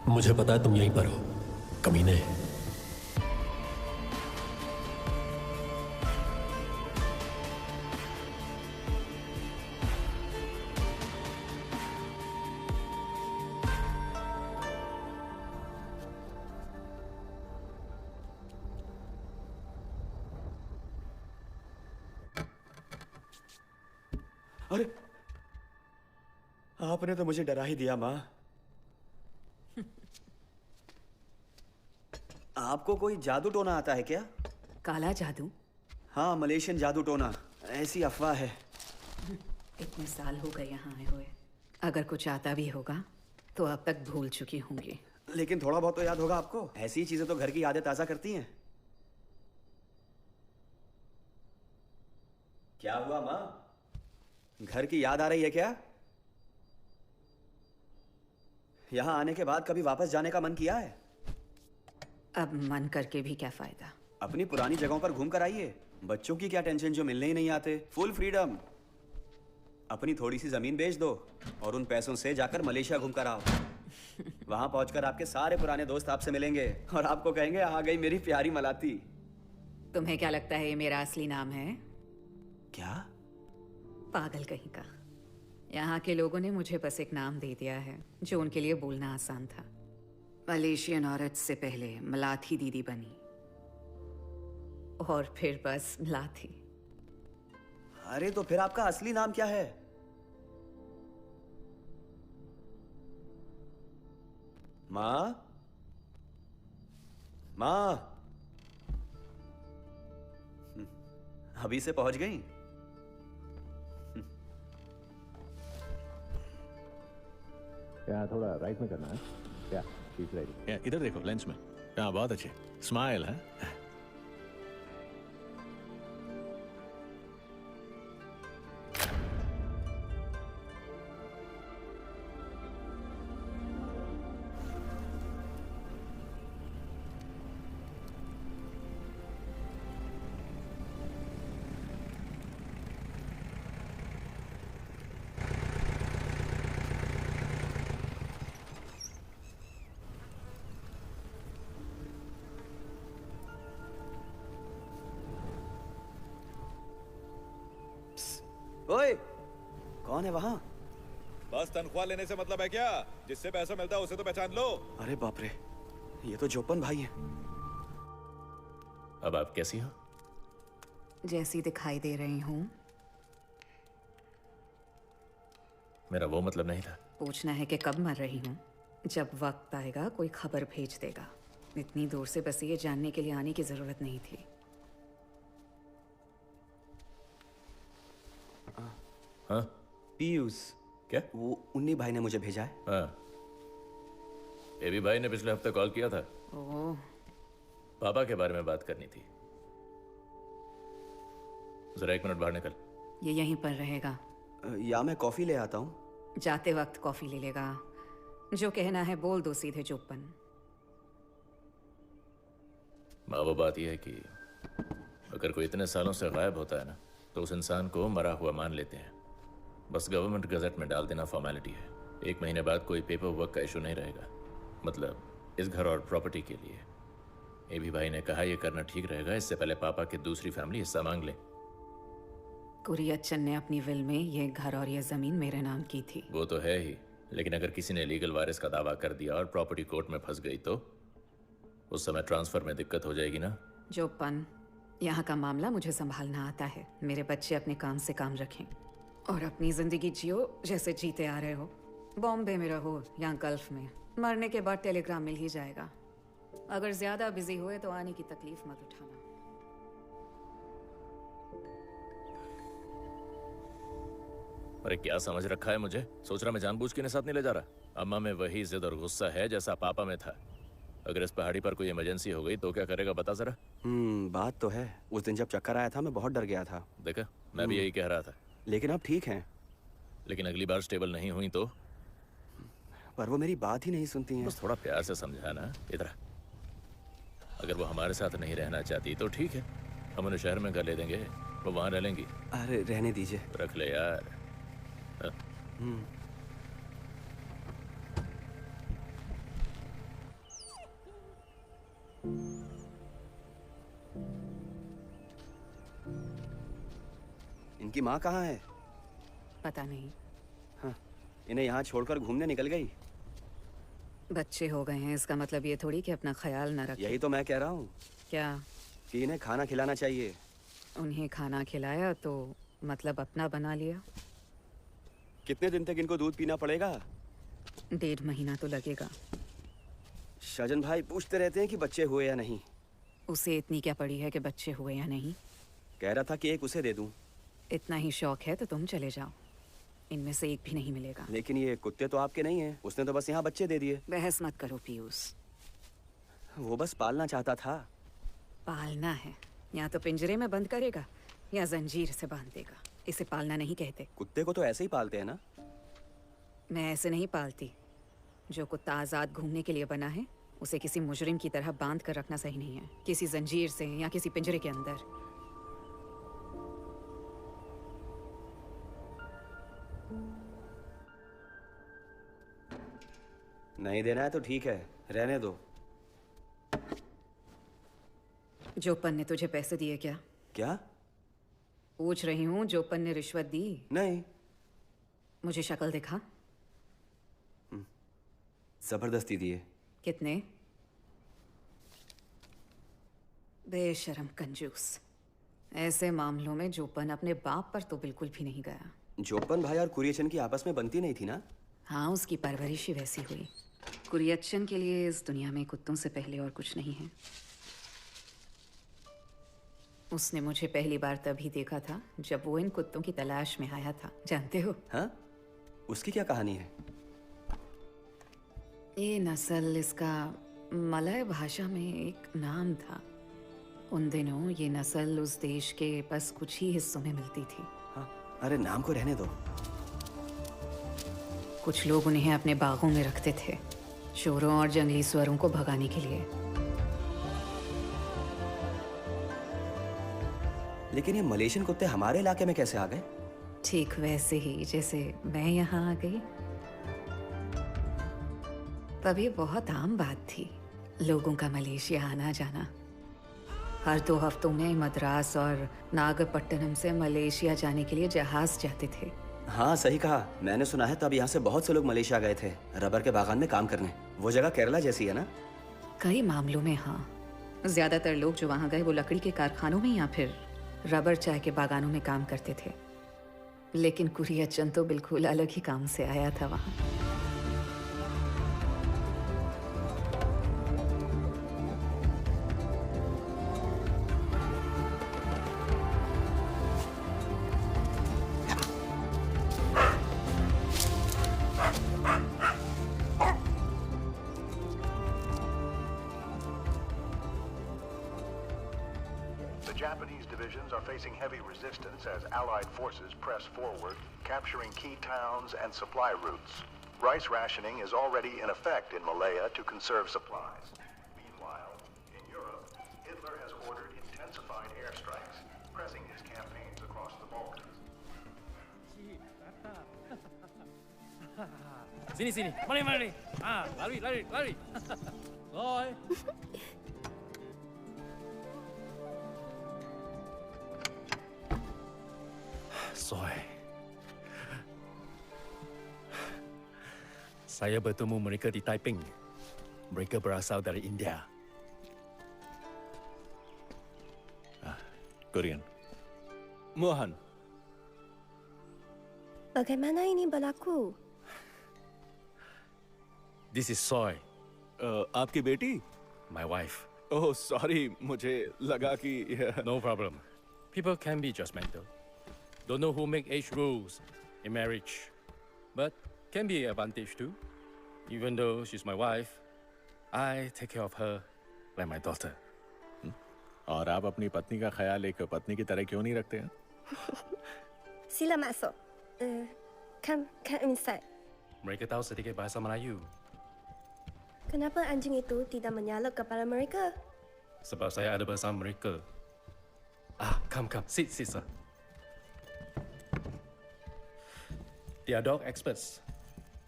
Speaker 10: मुझे पता है तुम यहीं पर हो, कमीने।
Speaker 5: अरे आपने तो मुझे डरा ही दिया माँ। आपको कोई जादू टोना आता है क्या?
Speaker 6: काला जादू?
Speaker 5: हाँ, मलेशियन जादू टोना, ऐसी अफवाह है।
Speaker 6: इतने साल हो गए यहाँ आए हुए, अगर कुछ आता भी होगा तो अब तक भूल चुकी होंगी।
Speaker 5: लेकिन थोड़ा बहुत तो याद होगा आपको। ऐसी चीजें तो घर की यादें ताजा करती हैं। क्या हुआ माँ? घर की याद आ रही है क्या? यहाँ आने के बाद कभी वापस जाने का मन किया है?
Speaker 6: अब मन करके भी क्या फायदा?
Speaker 5: अपनी पुरानी जगहों पर घूम कर आइए। बच्चों की क्या टेंशन जो मिलने ही नहीं आते। Full freedom. अपनी थोड़ी सी जमीन बेच दो और उन पैसों से जाकर मलेशिया घूम कर आओ। वहां पहुंचकर आपके सारे पुराने दोस्त आपसे मिलेंगे और आपको कहेंगे आ गई मेरी प्यारी मलाती।
Speaker 6: तुम्हें क्या लगता है ये मेरा असली नाम है?
Speaker 5: क्या?
Speaker 6: पागल कहीं का। यहाँ के लोगों ने मुझे बस एक नाम दे दिया है जो उनके लिए बोलना आसान था। मलेशियन औरत से पहले मलाथी दीदी बनी और फिर बस मलाथी।
Speaker 5: अरे तो फिर आपका असली नाम क्या है? माँ? माँ? अभी से पहुंच गई?
Speaker 11: क्या थोड़ा राइट में करना है क्या? राइट। इधर देखो लेंस में। हाँ बहुत अच्छे। स्माइल है।
Speaker 5: ओए, कौन है वहां?
Speaker 2: बस तनख्वाह लेने से मतलब है क्या? जिससे पैसा मिलता है उसे तो पहचान लो।
Speaker 5: अरे बाप रे, ये तो जोपन भाई है।
Speaker 10: अब आप कैसी हो?
Speaker 6: जैसी दिखाई दे रही हूँ।
Speaker 10: मेरा वो मतलब नहीं था।
Speaker 6: पूछना है कि कब मर रही हूँ? जब वक्त आएगा कोई खबर भेज देगा। इतनी दूर से बस ये जानने के लिए आने की जरूरत नहीं थी।
Speaker 10: हाँ?
Speaker 5: पीयूष।
Speaker 10: क्या?
Speaker 5: वो उन्नी भाई ने मुझे भेजा है।
Speaker 10: हाँ। एबी भाई ने पिछले हफ्ते कॉल किया था।
Speaker 6: ओह।
Speaker 10: पापा के बारे में बात करनी थी। जरा 1 मिनट बाहर निकल।
Speaker 6: ये यहीं पर रहेगा।
Speaker 5: या मैं कॉफी ले आता हूँ।
Speaker 6: जाते वक्त कॉफी ले लेगा। जो कहना है बोल दो सीधे चुप्पन।
Speaker 10: माँ वो बात यह है कि अगर कोई इतने सालों से गायब होता है ना तो उस इंसान को मरा हुआ मान लेते हैं। बस गवर्नमेंट गजट में डाल देना फॉर्मेलिटी है। 1 महीने बाद कोई पेपर वर्क का इशू नहीं रहेगा। मतलब इस घर और प्रॉपर्टी के लिए।
Speaker 12: ए भी भाई ने कहा यह करना ठीक रहेगा, इससे पहले पापा की दूसरी फैमिली हिस्सा मांग ले।
Speaker 6: कुरियच्चन ने अपनी विल में ये घर और ये जमीन मेरे नाम की थी।
Speaker 12: वो तो है ही, लेकिन अगर किसी ने लीगल वारिस का दावा कर दिया और प्रॉपर्टी कोर्ट में फंस गई तो उस समय ट्रांसफर में दिक्कत हो जाएगी ना।
Speaker 6: जोपन, यहाँ का मामला मुझे संभालना आता है। मेरे बच्चे अपने काम से काम रखें और अपनी जिंदगी जियो जैसे जीते आ रहे हो। बॉम्बे में रहो या गल्फ में, मरने के बाद टेलीग्राम मिल ही जाएगा। अगर ज्यादा बिजी हुए तो आने की तकलीफ मत उठाना।
Speaker 12: अरे क्या समझ रखा है मुझे? सोच रहा मैं जानबूझ के साथ नहीं ले जा रहा। अम्मा में वही जिद और गुस्सा है जैसा पापा में था। अगर इस पहाड़ी पर कोई इमरजेंसी हो गई तो क्या करेगा बता जरा।
Speaker 5: बात तो है। उस दिन जब चक्कर आया था मैं बहुत डर गया था।
Speaker 12: देखा, मैं भी यही कह रहा था।
Speaker 5: लेकिन अब ठीक है।
Speaker 12: लेकिन अगली बार स्टेबल नहीं हुई तो?
Speaker 5: पर वो मेरी बात ही नहीं सुनती हैं।
Speaker 12: बस थोड़ा प्यार से समझाना। इधर अगर वो हमारे साथ नहीं रहना चाहती तो ठीक है, हम उन्हें शहर में घर ले देंगे, वो वहां रह लेंगी।
Speaker 5: अरे रहने दीजिए।
Speaker 12: रख ले यार।
Speaker 5: इनकी माँ कहाँ है?
Speaker 6: पता नहीं।
Speaker 5: हाँ, इन्हें यहाँ छोड़कर घूमने निकल गई।
Speaker 6: बच्चे हो गए हैं, इसका मतलब ये थोड़ी कि अपना ख्याल न रखें।
Speaker 5: यही तो मैं कह रहा हूँ।
Speaker 6: क्या?
Speaker 5: कि इन्हें खाना खिलाना चाहिए।
Speaker 6: उन्हें खाना खिलाया तो मतलब अपना बना लिया।
Speaker 5: कितने दिन तक इनको दूध पीना पड़ेगा?
Speaker 6: 1.5 महीना तो लगेगा।
Speaker 5: शाहजन भाई पूछते रहते हैं कि बच्चे हुए या नहीं।
Speaker 6: उसे इतनी क्या पड़ी है कि बच्चे हुए या नहीं?
Speaker 5: कह रहा था कि एक उसे दे दूं।
Speaker 6: इतना ही शौक है तो तुम चले जाओ, इनमें से एक भी नहीं मिलेगा।
Speaker 5: लेकिन ये कुत्ते तो आपके नहीं हैं। उसने तो बस यहाँ बच्चे दे दिए।
Speaker 6: बहस मत करो पीयूष।
Speaker 5: वो बस पालना चाहता था।
Speaker 6: पालना है, या तो पिंजरे में बंद करेगा या जंजीर से बांध देगा। इसे पालना नहीं कहते।
Speaker 5: कुत्ते को तो ऐसे ही पालते हैं ना?
Speaker 6: मैं ऐसे नहीं पालती। जो कुत्ता आजाद घूमने के लिए बना है उसे किसी मुजरिम की तरह बांध कर रखना सही नहीं है, किसी जंजीर से या किसी पिंजरे के अंदर।
Speaker 5: नहीं देना है तो ठीक है, रहने दो।
Speaker 6: जोपन ने तुझे पैसे दिए क्या?
Speaker 5: क्या?
Speaker 6: पूछ रही हूँ, जोपन ने रिश्वत दी?
Speaker 5: नहीं।
Speaker 6: मुझे शक्ल दिखा।
Speaker 5: जबरदस्ती दिए।
Speaker 6: कितने? बेशरम कंजूस। ऐसे मामलों में जोपन अपने बाप पर तो बिल्कुल भी नहीं गया।
Speaker 5: जोपन भाई और कुरियचन की आपस में बनती नहीं थी ना?
Speaker 6: हाँ, उसकी परवरिश ही वैसी हुई। कुरियचन के लिए इस दुनिया में कुत्तों से पहले और कुछ नहीं है। उसने मुझे पहली बार तभी देखा था जब वो इन कुत्तों की तलाश में आया था, जानते हो?
Speaker 5: हाँ? उसकी क्या कहानी है?
Speaker 6: ये नस्ल, इसका मलय भाषा में एक नाम था। उन दिनों ये नस्ल उस देश के बस कुछ ही हिस्सों में मिलती थी।
Speaker 5: हाँ? अरे नाम को रहने दो।
Speaker 6: कुछ लोग उन्हें अपने बागों में रखते थे, चोरों और जंगली सुअरों को भगाने के लिए।
Speaker 5: लेकिन ये मलेशियन कुत्ते हमारे इलाके में कैसे आ गए?
Speaker 6: ठीक वैसे ही जैसे मैं यहाँ आ गई। तभी बहुत आम बात थी लोगों का मलेशिया आना जाना। हर 2 हफ्तों में मद्रास और नागपट्टनम से मलेशिया जाने के लिए जहाज जाते थे।
Speaker 5: हाँ सही कहा। मैंने सुना है तब यहाँ से बहुत से लोग मलेशिया गए थे रबर के बागान में काम करने। वो जगह केरला जैसी है ना?
Speaker 6: कई मामलों में हाँ। ज्यादातर लोग जो वहाँ गए वो लकड़ी के कारखानों में या फिर रबर चाय के बागानों में काम करते थे। लेकिन कुरियचन तो बिल्कुल अलग ही काम से आया था वहाँ।
Speaker 13: Japanese divisions are facing heavy resistance as Allied forces press forward, capturing key towns and supply routes. Rice rationing is already in effect in Malaya to conserve supplies. Meanwhile, in Europe, Hitler has ordered intensified airstrikes, pressing his campaigns across the Balkans.
Speaker 14: Sini sini, mari mari. Ah, lari lari lari. Boy. Soy. Saya bertemu mereka di Taiping. Mereka berasal dari India.
Speaker 11: Korean.
Speaker 3: Mohan,
Speaker 9: Bagaimana ini berlaku?
Speaker 14: This is Soy,
Speaker 3: आपकी बेटी?
Speaker 14: my wife.
Speaker 3: ओह सॉरी, मुझे लगा कि
Speaker 14: No problem. People can be judgmental. Don't know who make age rules in marriage. But can be an advantage too. Even though she's my wife, I take care of her like my daughter.
Speaker 11: और आप अपनी पत्नी का ख्याल एक पत्नी की तरह क्यों नहीं रखते हैं?
Speaker 9: Sila masuk. Come inside.
Speaker 14: Mereka tahu sedikit bahasa Melayu.
Speaker 9: Kenapa anjing itu tidak menyalak kepada mereka?
Speaker 14: Sebab saya ada bersama mereka. Come. Sit, sir. They are dog experts.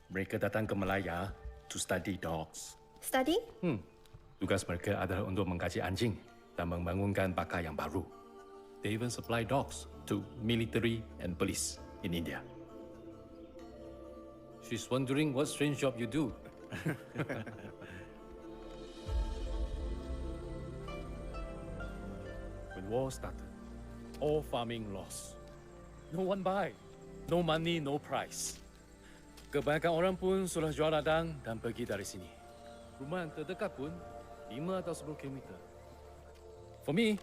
Speaker 14: Mereka datang ke Malaya to study dogs.
Speaker 9: Study?
Speaker 14: Tugas mereka adalah untuk mengkaji anjing dan membangunkan pakai yang baru. They even supply dogs to military and police in India. She's wondering what strange job you do. When war started, all farming lost. No one buy. No money, no price. Kebanyakan orang pun sudah jual ladang dan pergi dari sini. Rumah yang terdekat pun 5 atau 10 kilometer. For me,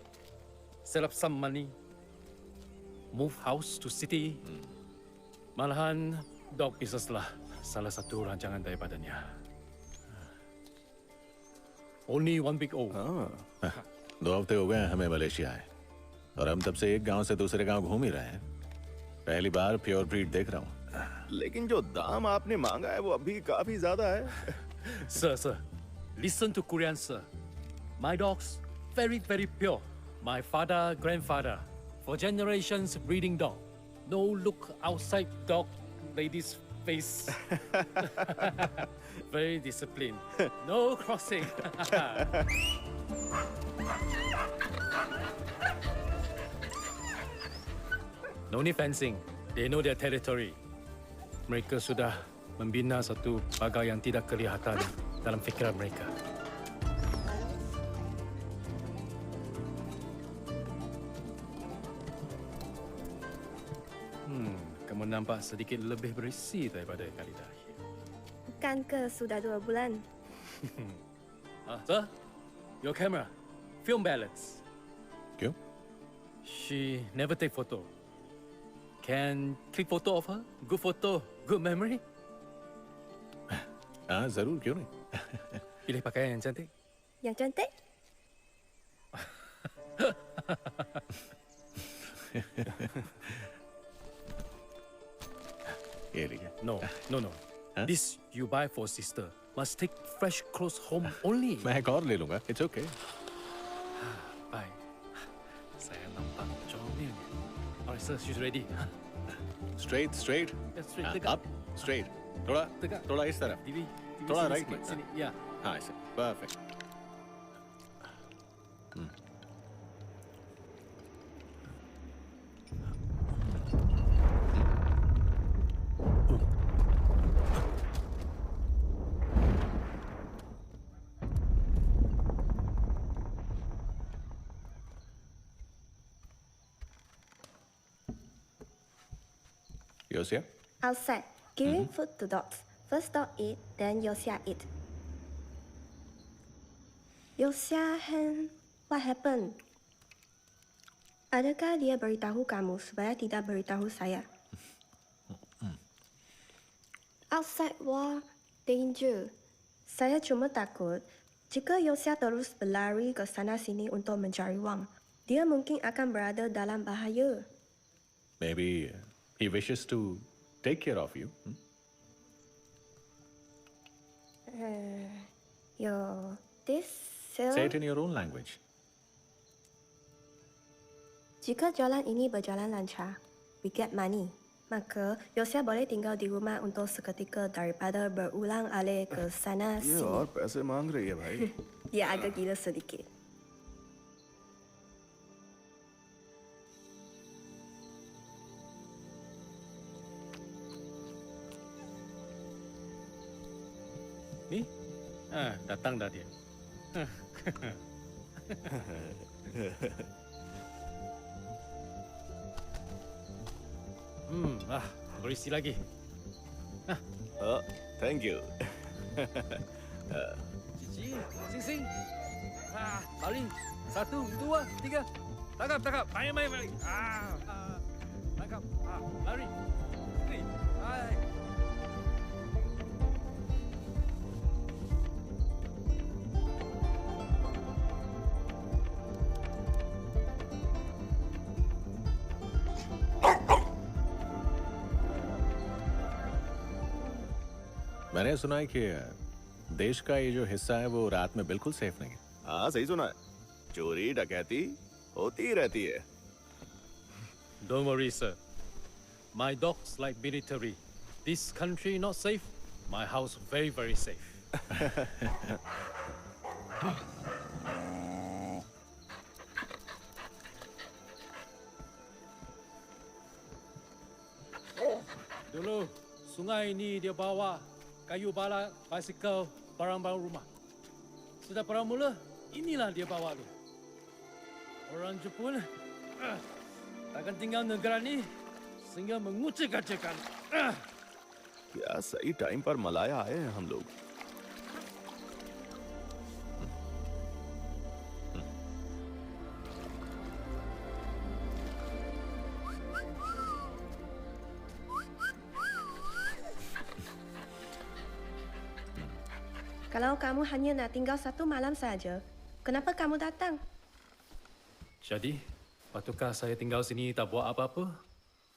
Speaker 14: save up some money, move house to city. Malahan dog business lah salah satu rancangan daripadanya. Only 1 week old.
Speaker 11: 2 हफ्ते हो गए हैं हमें मलेशिया आए और हम तब से एक गांव से दूसरे गांव घूम ही रहे हैं। पहली बार प्योर ब्रीड देख रहा हूँ।
Speaker 3: लेकिन जो दाम आपने मांगा है वो अभी काफी ज्यादा है।
Speaker 14: Sir, listen to Korean, sir. My dogs, very, very pure. My father, grandfather, for generations breeding dog. No look outside dog lady's face. Very disciplined. No crossing. No need fencing. They know their territory. Mereka sudah membina satu pagar yang tidak kelihatan dalam fikiran mereka. Kamu nampak sedikit lebih berisi daripada kali terakhir.
Speaker 9: Bukan ke sudah 2 bulan?
Speaker 14: Sir, your camera. Film balance.
Speaker 11: क्यों?
Speaker 14: She never take photo. Can click photo of her? Good photo, good memory.
Speaker 11: जरूर, क्यों नहीं?
Speaker 14: Pilih pakaian yang cantik.
Speaker 9: Yang cantik?
Speaker 11: ये लीजिए।
Speaker 14: No. This you buy for sister. Must take fresh clothes home only.
Speaker 11: मैं एक और ले लूंगा। It's okay.
Speaker 14: Bye. Saya nampak comel. Alright, sir, she's ready.
Speaker 11: Straight.
Speaker 14: Yeah, straight, tegak.
Speaker 11: Up, straight. थोड़ा इस तरफ। थोड़ा राइट में।
Speaker 14: Sini, yeah.
Speaker 11: हाँ ऐसे। Perfect. Yosia?
Speaker 9: Outside. Giving food to dogs. First dog eat, then Yosia eat. Yosia, what happened? Adakah dia beritahu kamu supaya tidak beritahu saya? Outside war, danger. Saya cuma takut jika Yosia terus berlari ke sana sini untuk mencari wang, dia mungkin akan berada dalam bahaya.
Speaker 11: Maybe he wishes to take care of you.
Speaker 9: This
Speaker 11: Say it in your own language.
Speaker 9: Jika jalan ini berjalan lancar, we get money. Maka Yosia boleh tinggal di rumah untuk seketika daripada berulang-alik ke sana
Speaker 3: ये
Speaker 9: sini.
Speaker 3: और पैसे मांग रही है भाई।
Speaker 9: Dia agak gila sedikit.
Speaker 14: Ni? Datang dah dia. Berisi lagi.
Speaker 3: Oh, thank you.
Speaker 14: Cici, sing. Lari. 1, 2, 3. Tangkap. Main. Tangkap. Lari. Sini. Hai.
Speaker 11: मैंने सुना है कि देश का ये जो हिस्सा है वो रात में बिल्कुल सेफ नहीं है।
Speaker 3: हाँ सही सुना है, चोरी डकैती होती ही रहती है।
Speaker 14: Don't worry, sir. My dogs like military. This country not safe. My house very, very safe. Dulu, sungai ini dia bawa kayu balak, basikal, barang-barang rumah. Sudah perang mula, inilah dia bawa tu. Orang Jepun takkan tinggal negara ni sehingga mengucik-acikkan.
Speaker 3: क्या सही टाइम पर मलाया आए हैं हम लोग।
Speaker 9: Kalau kamu hanya nak tinggal 1 malam saja, kenapa kamu datang?
Speaker 14: Jadi, patutkah saya tinggal sini tak buat apa-apa?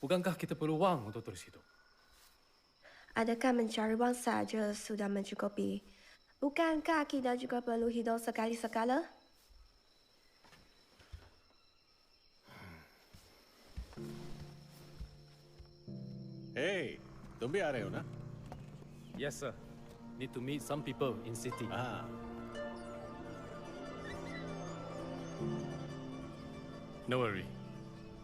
Speaker 14: Bukankah kita perlu wang untuk terus hidup?
Speaker 9: Adakah mencari wang saja sudah mencukupi? Bukankah kita juga perlu hidup sekali-sekala?
Speaker 11: Hey, तुम भी आ रहे हो ना?
Speaker 14: Yes, sir. Need to meet some people in city. No worry.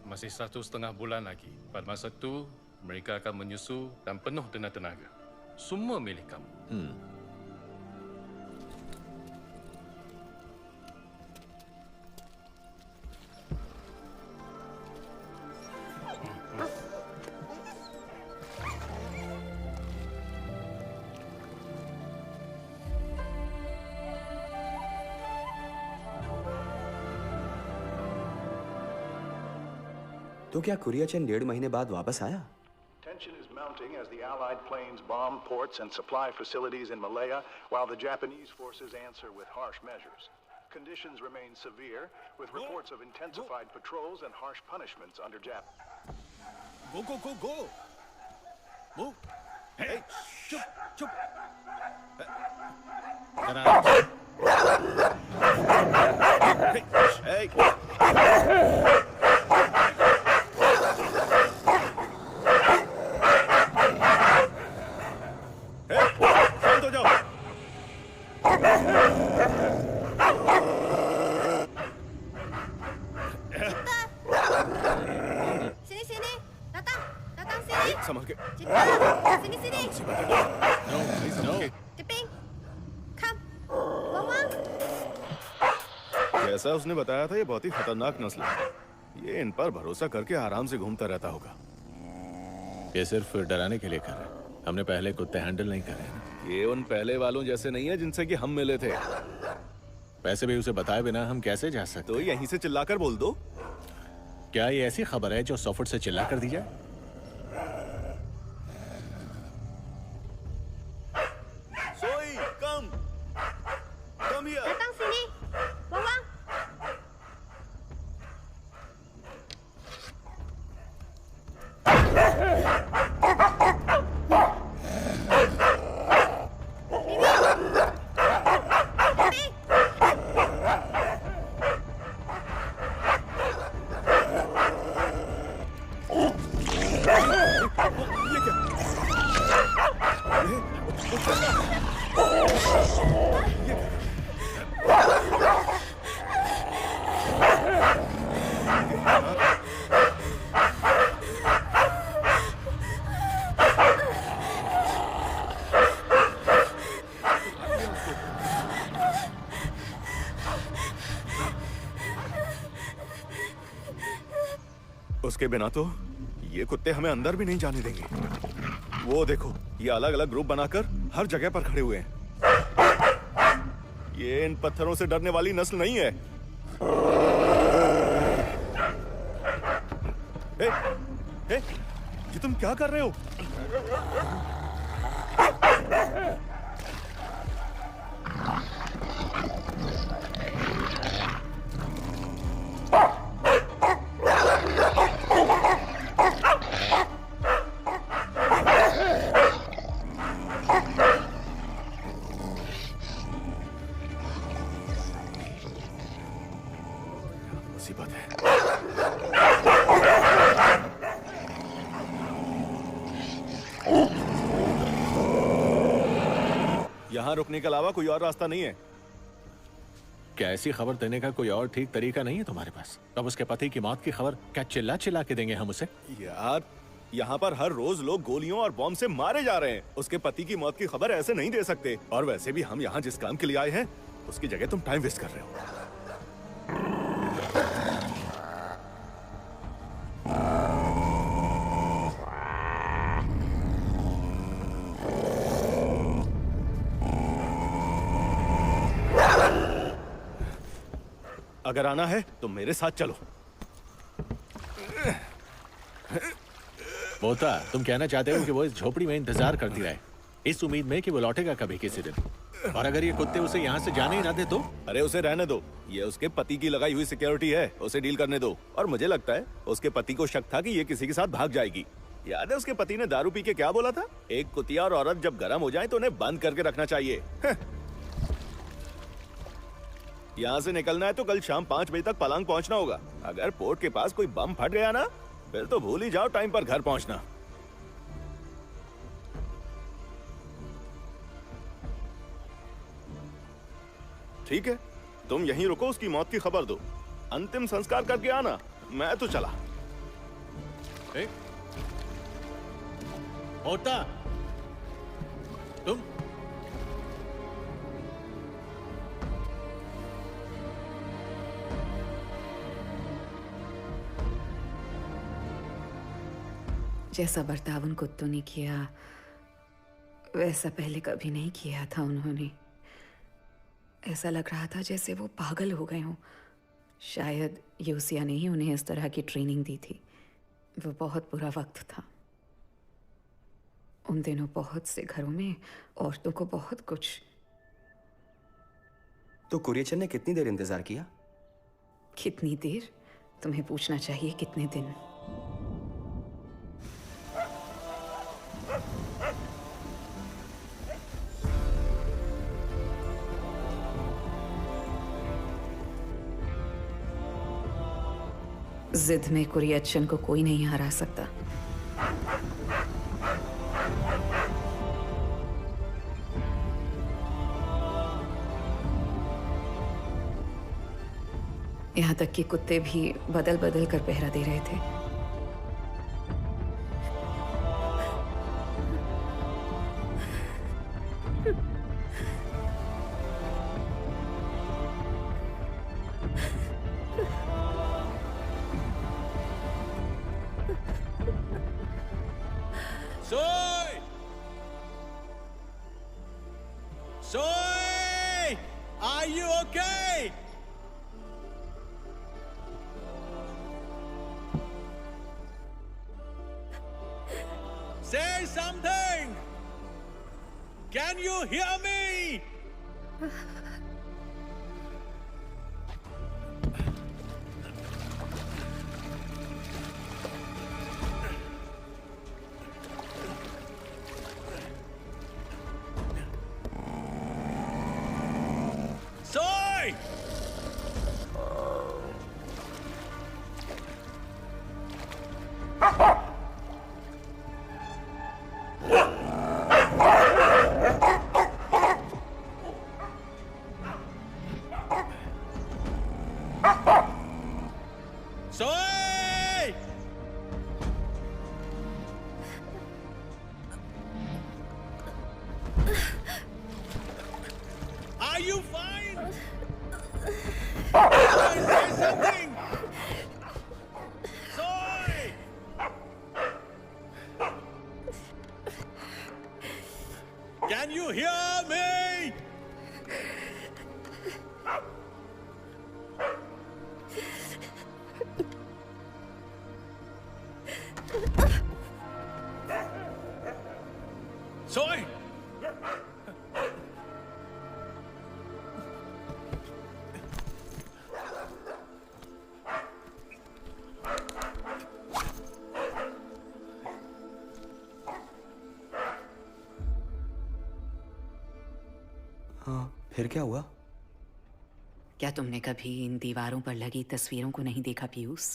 Speaker 14: Masih 1,5 bulan lagi. Pada masa itu, mereka akan menyusu dan penuh dengan tenaga. Semua milik kamu.
Speaker 5: तो क्या कुरियाचंद 1.5 महीने बाद वापस आया?
Speaker 13: Tension is mounting as the Allied planes bomb ports and supply facilities in Malaya, while the Japanese forces answer with harsh measures. Conditions remain severe, with reports of intensified patrols and harsh punishments under Japan.
Speaker 3: Go! Move! Hey! Chup! Hey!
Speaker 9: Sini. Datang sini.
Speaker 3: संभल के।
Speaker 9: Sini.
Speaker 3: No.
Speaker 9: Jeping. Come. Wang.
Speaker 3: जैसा उसने बताया था, ये बहुत ही खतरनाक नस्ल है। ये इन पर भरोसा करके आराम से घूमता रहता होगा।
Speaker 11: ये सिर्फ डराने के लिए कर रहा है। हमने पहले कुत्ते हैंडल नहीं करे हैं।
Speaker 3: ये उन पहले वालों जैसे नहीं है जिनसे कि हम मिले थे।
Speaker 11: वैसे भी उसे बताए बिना हम कैसे जा सकते?
Speaker 3: तो यहीं से चिल्लाकर बोल दो।
Speaker 11: क्या ये ऐसी खबर है जो 100 फुट से चिल्ला कर दी जाए?
Speaker 3: सोई, come here.
Speaker 9: Datang sini. Wang.
Speaker 3: उसके बिना तो ये कुत्ते हमें अंदर भी नहीं जाने देंगे। वो देखो, ये अलग अलग ग्रुप बनाकर हर जगह पर खड़े हुए हैं। ये इन पत्थरों से डरने वाली नस्ल नहीं है। ए, ए, ये तुम क्या कर रहे हो? मुसीबत है। यहाँ रुकने के अलावा कोई और रास्ता नहीं है।
Speaker 11: क्या ऐसी खबर देने का कोई और ठीक तरीका नहीं है तुम्हारे पास? अब उसके पति की मौत की खबर क्या चिल्ला चिल्ला के देंगे हम उसे?
Speaker 3: यार, यहाँ पर हर रोज लोग गोलियों और बॉम्ब से मारे जा रहे हैं। उसके पति की मौत की खबर ऐसे नहीं दे सकते। और वैसे भी हम यहाँ जिस काम के लिए आए हैं, उसकी जगह तुम टाइम वेस्ट कर रहे हो। अगर आना है तो मेरे साथ चलो।
Speaker 11: बोता, तुम कहना चाहते हो कि वो इस झोपड़ी में इंतजार करती रहे, इस उम्मीद में कि वो लौटेगा कभी किसी दिन। और अगर ये कुत्ते उसे यहाँ से जाने ही ना दे तो?
Speaker 3: अरे उसे रहने दो, ये उसके पति की लगाई हुई सिक्योरिटी है, उसे डील करने दो। और मुझे लगता है उसके पति को शक था कि ये किसी के साथ भाग जाएगी। याद है उसके पति ने दारू पी के क्या बोला था? एक कुतिया और औरत जब गर्म हो जाए तो उन्हें बंद करके रखना चाहिए। यहाँ से निकलना है तो कल शाम 5 बजे तक पलांग पहुंचना होगा। अगर पोर्ट के पास कोई बम फट गया ना, फिर तो भूल ही जाओ टाइम पर घर पहुंचना। ठीक है, तुम यहीं रुको, उसकी मौत की खबर दो, अंतिम संस्कार करके आना। मैं तो चला।
Speaker 11: होता तुम
Speaker 6: जैसा बर्ताव उन कुत्तों ने किया, वैसा पहले कभी नहीं किया था उन्होंने। ऐसा लग रहा था जैसे वो पागल हो गए हों। शायद यूसिया ने ही उन्हें इस तरह की ट्रेनिंग दी थी। वो बहुत बुरा वक्त था। उन दिनों बहुत से घरों में औरतों को बहुत कुछ।
Speaker 5: तो कुरियचन ने कितनी देर इंतजार किया?
Speaker 6: कितनी देर? तुम्हें पूछना चाहिए कितने दिन। जिद में कुरियचन को कोई नहीं हरा सकता। यहाँ तक कि कुत्ते भी बदल बदल कर पहरा दे रहे थे।
Speaker 11: Soy! Soy! Are you okay? Say something! Can you hear me? Soy! Soy! Are you fine? Soy, say something! Soy!
Speaker 5: फिर क्या हुआ?
Speaker 6: क्या तुमने कभी इन दीवारों पर लगी तस्वीरों को नहीं देखा Piyush?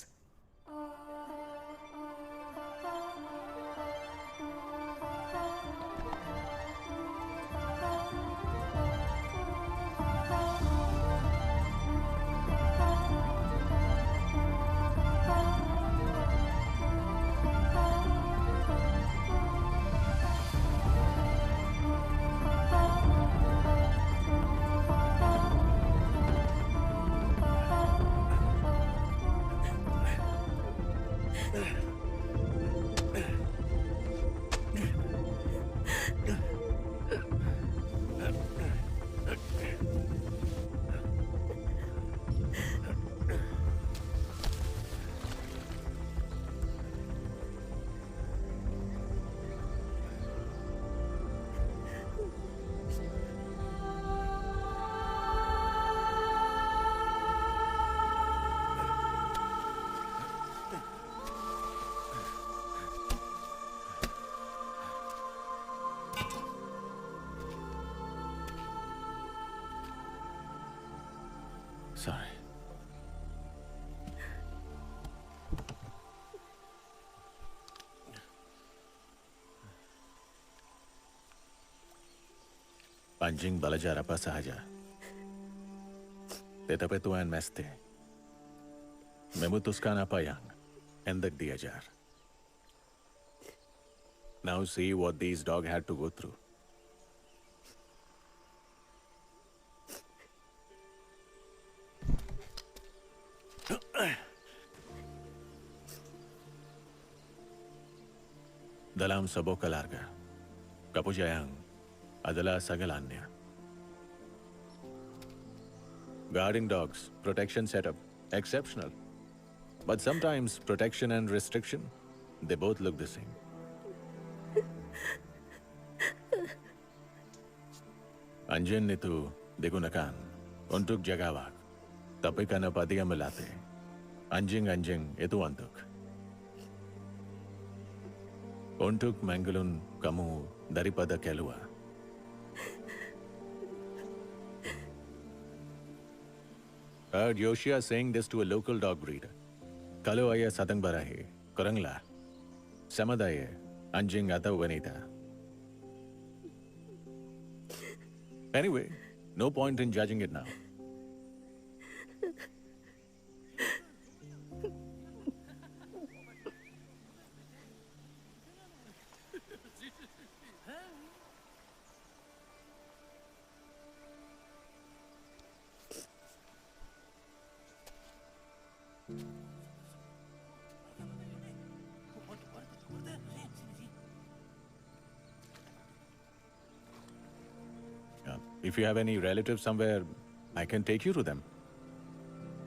Speaker 11: Sorry.
Speaker 10: Anjing belajar apa sahaja. Tetapi Tuhan mesti memutuskan apa yang hendak diajar. Now see what these dogs had to go through. Dalam sebuah keluarga, kepercayaan adalah segalanya. Guarding dogs, protection setup, exceptional. But sometimes protection and restriction, they both look the same. Anjing itu digunakan untuk jaga wak, tapi kenapa dia melatih? Anjing-anjing itu untuk menggelun kamu daripada keluar. Heard Yoshia saying this to a local dog breeder. Kalau ayah sadang barahi, kuranglah. Sama daya, anjing atau wanita. Anyway, no point in judging it now. If you have any relatives somewhere, I can take you to them.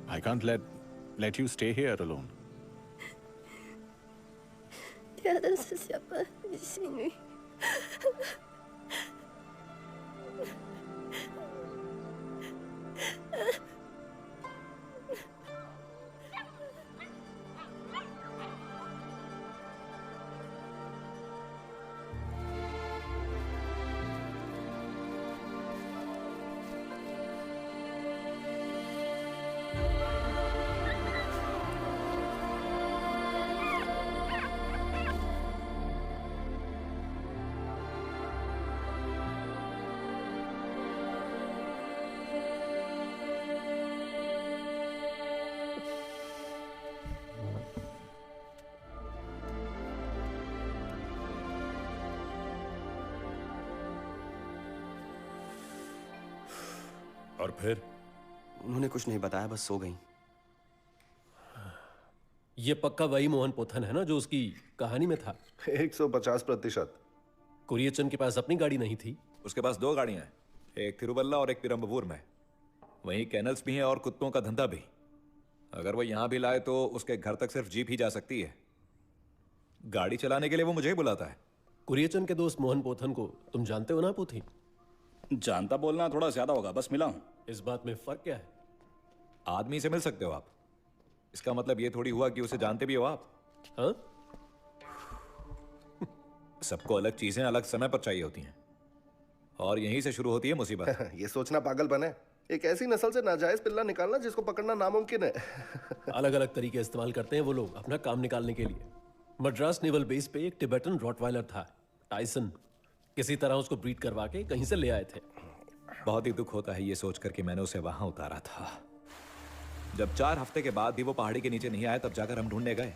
Speaker 10: I can't let you stay here alone.
Speaker 9: Tiada sesiapa di sini.
Speaker 10: और फिर?
Speaker 5: उन्होंने कुछ नहीं बताया, बस सो गई।
Speaker 10: ये पक्का वही मोहन पोथन है ना जो उसकी कहानी में था?
Speaker 7: 150%।
Speaker 10: कुरियचन के पास अपनी गाड़ी नहीं थी?
Speaker 2: उसके पास 2 गाड़ियां हैं, एक तिरुवल्ला और एक पेरम्बवूर में। वहीं कैनल्स भी हैं और कुत्तों का धंधा भी। अगर वो यहां भी लाए तो उसके घर तक सिर्फ जीप ही जा सकती है। गाड़ी चलाने के लिए वो मुझे ही बुलाता है।
Speaker 10: कुरियचन के दोस्त मोहन पोथन को तुम जानते हो ना पोथी?
Speaker 14: जानता बोलना थोड़ा ज्यादा होगा, बस मिला हूं।
Speaker 10: इस बात में फर्क क्या है?
Speaker 2: आदमी से मिल सकते हो आप, इसका मतलब ये थोड़ी हुआ कि उसे जानते भी हो आप।
Speaker 10: हाँ?
Speaker 2: सबको अलग चीजें अलग समय पर चाहिए होती हैं, और यहीं से शुरू होती है मुसीबत।
Speaker 7: ये सोचना पागलपन है। एक ऐसी नस्ल से नाजायज पिल्ला निकालना जिसको पकड़ना नामुमकिन है।
Speaker 10: अलग अलग तरीके इस्तेमाल करते हैं वो लोग अपना काम निकालने के लिए। मद्रास नेवल बेस पे एक टिबेटन रॉटवाइलर था, टाइसन। किसी तरह उसको ब्रीड करवा के कहीं से ले आए थे।
Speaker 2: बहुत ही दुख होता है ये सोचकर कि मैंने उसे वहां उतारा था। जब 4 हफ्ते के बाद भी वो पहाड़ी के नीचे नहीं आया, तब जाकर हम ढूंढने गए।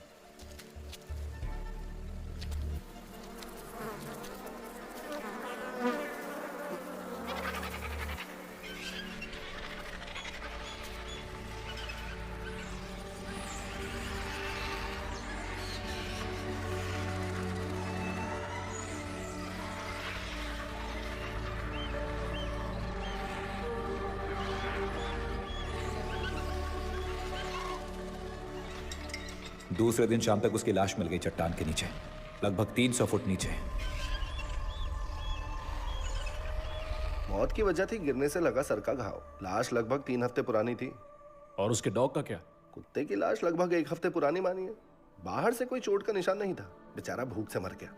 Speaker 2: दूसरे दिन शाम तक उसकी लाश मिल गई चट्टान के नीचे, लगभग 300 फुट नीचे।
Speaker 7: मौत की वजह थी गिरने से लगा सर का घाव। लाश लगभग 3 हफ्ते पुरानी थी।
Speaker 10: और उसके डॉग का क्या?
Speaker 7: कुत्ते की लाश लगभग 1 हफ्ते पुरानी मानी है। बाहर से कोई चोट का निशान नहीं था, बेचारा भूख से मर गया।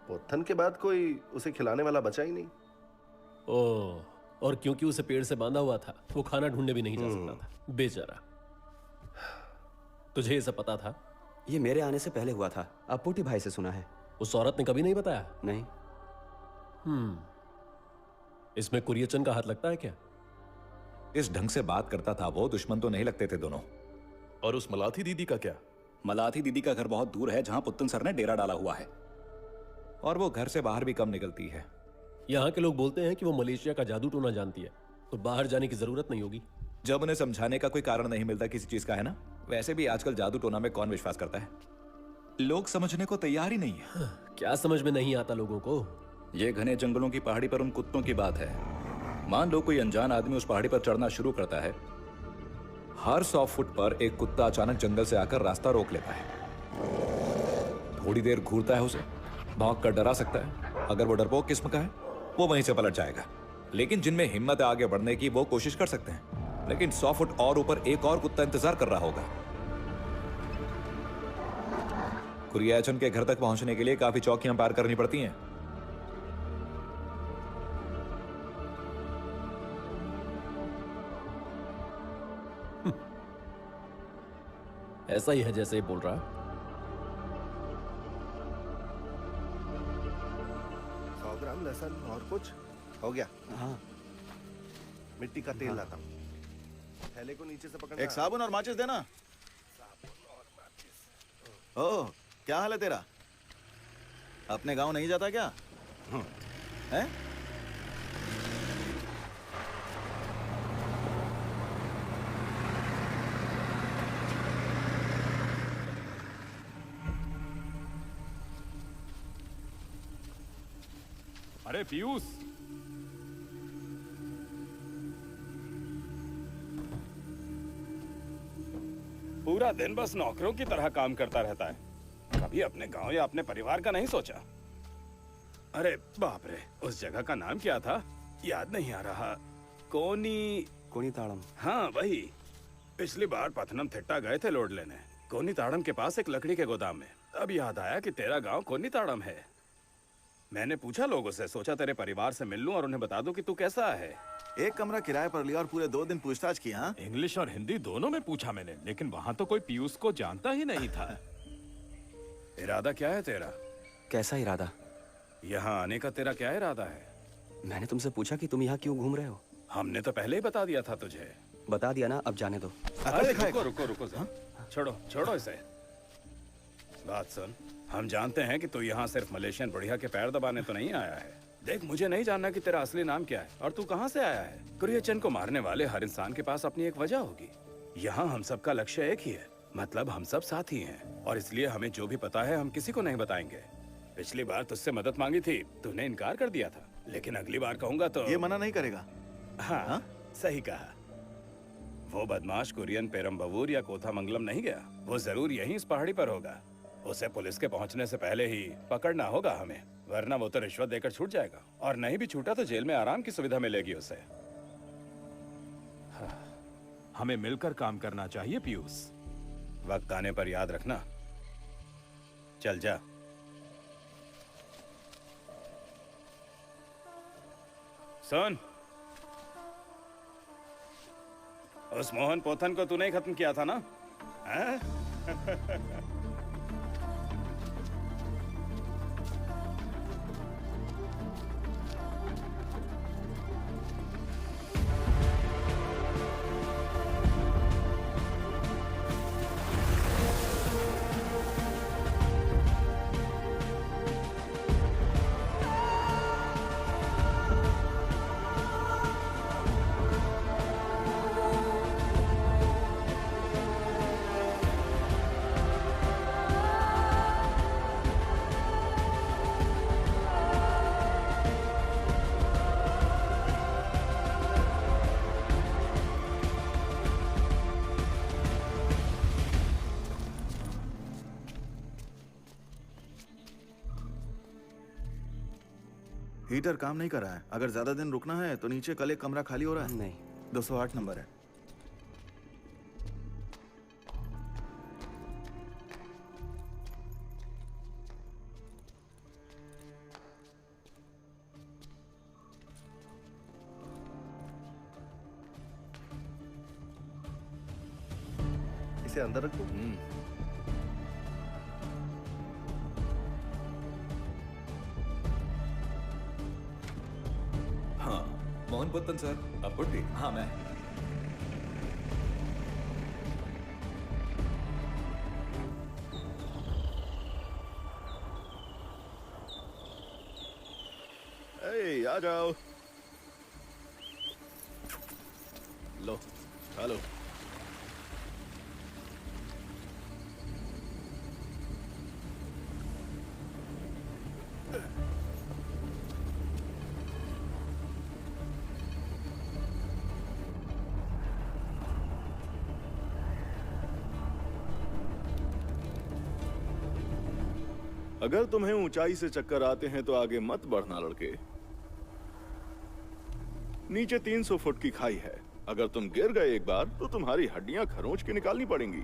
Speaker 7: पोथन के बाद कोई उसे खिलाने वाला बचा ही नहीं।
Speaker 10: ओह, और क्योंकि उसे पेड़ से बांधा हुआ था, वो खाना ढूंढने भी नहीं जा सकता था, बेचारा। तुझे ये सब पता था?
Speaker 5: ये मेरे आने से पहले हुआ था। अब पुटी भाई से सुना है।
Speaker 10: उस औरत ने कभी नहीं बताया?
Speaker 5: नहीं।
Speaker 10: इसमें कुरियचन का हाथ लगता है क्या?
Speaker 2: इस ढंग से बात करता था वो, दुश्मन तो नहीं लगते थे दोनों।
Speaker 3: और उस मलाथी दीदी का क्या?
Speaker 2: मलाथी दीदी का घर बहुत दूर है, जहां पुत्तन सर ने डेरा डाला हुआ है, और वो घर से बाहर भी कम निकलती है।
Speaker 10: यहाँ के लोग बोलते हैं कि वो मलेशिया का जादू टोना जानती है, तो बाहर जाने की जरूरत नहीं होगी।
Speaker 2: जब उन्हें समझाने का कोई कारण नहीं मिलता किसी चीज का, है ना? वैसे भी आजकल जादू टोना में कौन विश्वास करता है? लोग समझने को तैयार ही नहीं है।
Speaker 10: क्या समझ में नहीं आता लोगों को?
Speaker 2: ये घने जंगलों की पहाड़ी पर उन कुत्तों की बात है। मान लो कोई अनजान आदमी उस पहाड़ी पर चढ़ना शुरू करता है, हर 100 फुट पर एक कुत्ता अचानक जंगल से आकर रास्ता रोक लेता है। थोड़ी देर घूरता है, उसे भौंक कर डरा सकता है। अगर वो डरपोक किस्म का है, वो वहीं से पलट जाएगा। लेकिन जिनमें हिम्मत है आगे बढ़ने की, वो कोशिश कर सकते हैं। लेकिन 100 फुट और ऊपर एक और कुत्ता इंतजार कर रहा होगा। कुरियाचन के घर तक पहुंचने के लिए काफी चौकियां पार करनी पड़ती हैं।
Speaker 10: ऐसा ही है जैसे बोल रहा।
Speaker 7: 100 ग्राम लहसुन और कुछ हो गया।
Speaker 5: हाँ,
Speaker 7: मिट्टी का तेल लाता हूँ। थैले को नीचे से पकड़ना।
Speaker 1: एक साबुन और माचिस देना। ओह, क्या हाल है तेरा? अपने गांव नहीं जाता क्या? हैं?
Speaker 4: अरे पीयूष, पूरा दिन बस नौकरों की तरह काम करता रहता है। कभी अपने गांव या अपने परिवार का नहीं सोचा? अरे बाप रे, उस जगह का नाम क्या था? याद नहीं आ रहा। कोनी
Speaker 5: ताड़म।
Speaker 4: हाँ वही। पिछली बार पथनम थिट्टा गए थे लोड लेने, कोनी ताड़म के पास एक लकड़ी के गोदाम में। अब याद आया कि तेरा गांव कोनी ताड़म है। मैंने पूछा लोगों से, सोचा तेरे परिवार से मिल लूं और उन्हें बता दूं कि तू कैसा है।
Speaker 1: एक कमरा किराए पर लिया और पूरे 2 दिन पूछताछ की। हाँ,
Speaker 15: इंग्लिश और हिंदी दोनों में पूछा मैंने, लेकिन वहाँ तो कोई पीयूष को जानता ही नहीं था।
Speaker 4: इरादा क्या है तेरा?
Speaker 5: कैसा इरादा?
Speaker 4: यहाँ आने का तेरा क्या इरादा है?
Speaker 5: मैंने तुमसे पूछा कि तुम यहाँ क्यों घूम रहे हो।
Speaker 4: हमने तो पहले ही बता दिया था तुझे।
Speaker 5: बता दिया ना, अब जाने दो।
Speaker 4: अरे रुको रुको रुको, छोड़ो छोड़ो इसे। बात सुन, हम जानते हैं कि तू यहाँ सिर्फ मलेशियन बुढ़िया के पैर दबाने तो नहीं आया है। देख, मुझे नहीं जानना कि तेरा असली नाम क्या है और तू कहाँ से आया है। कुरियचन को मारने वाले हर इंसान के पास अपनी एक वजह होगी। यहाँ हम सबका लक्ष्य एक ही है, मतलब हम सब साथी हैं, और इसलिए हमें जो भी पता है हम किसी को नहीं बताएंगे। पिछली बार तुझसे मदद मांगी थी, तूने इनकार कर दिया था, लेकिन अगली बार कहूंगा तो
Speaker 1: ये मना नहीं करेगा।
Speaker 4: हाँ, सही कहा। वो बदमाश कुरियन पेरम्बवूर या कोथामंगलम नहीं गया, वो जरूर यहीं इस पहाड़ी पर होगा। उसे पुलिस के पहुंचने से पहले ही पकड़ना होगा हमें, वरना वो तो रिश्वत देकर छूट जाएगा, और नहीं भी छूटा तो जेल में आराम की सुविधा मिलेगी उसे।
Speaker 15: हमें मिलकर काम करना चाहिए पीयूष।
Speaker 4: वक्त आने पर याद रखना। चल जा। सुन, उस मोहन पोथन को तूने ही खत्म किया था ना? हैं?
Speaker 1: हीटर काम नहीं कर रहा है। अगर ज्यादा दिन रुकना है तो नीचे कल एक कमरा खाली हो रहा है।
Speaker 5: नहीं,
Speaker 1: 208 नंबर है।
Speaker 7: इसे अंदर रखो।
Speaker 2: हाँ, मोहन पुत्तन सर, अब पुट्टी। हाँ, मैं।
Speaker 3: आ जाओ। लो, हेलो। अगर तुम्हें ऊंचाई से चक्कर आते हैं तो आगे मत बढ़ना लड़के। नीचे 300 फुट की खाई है। अगर तुम गिर गए एक बार तो तुम्हारी हड्डियां खरोंच के निकालनी पड़ेंगी।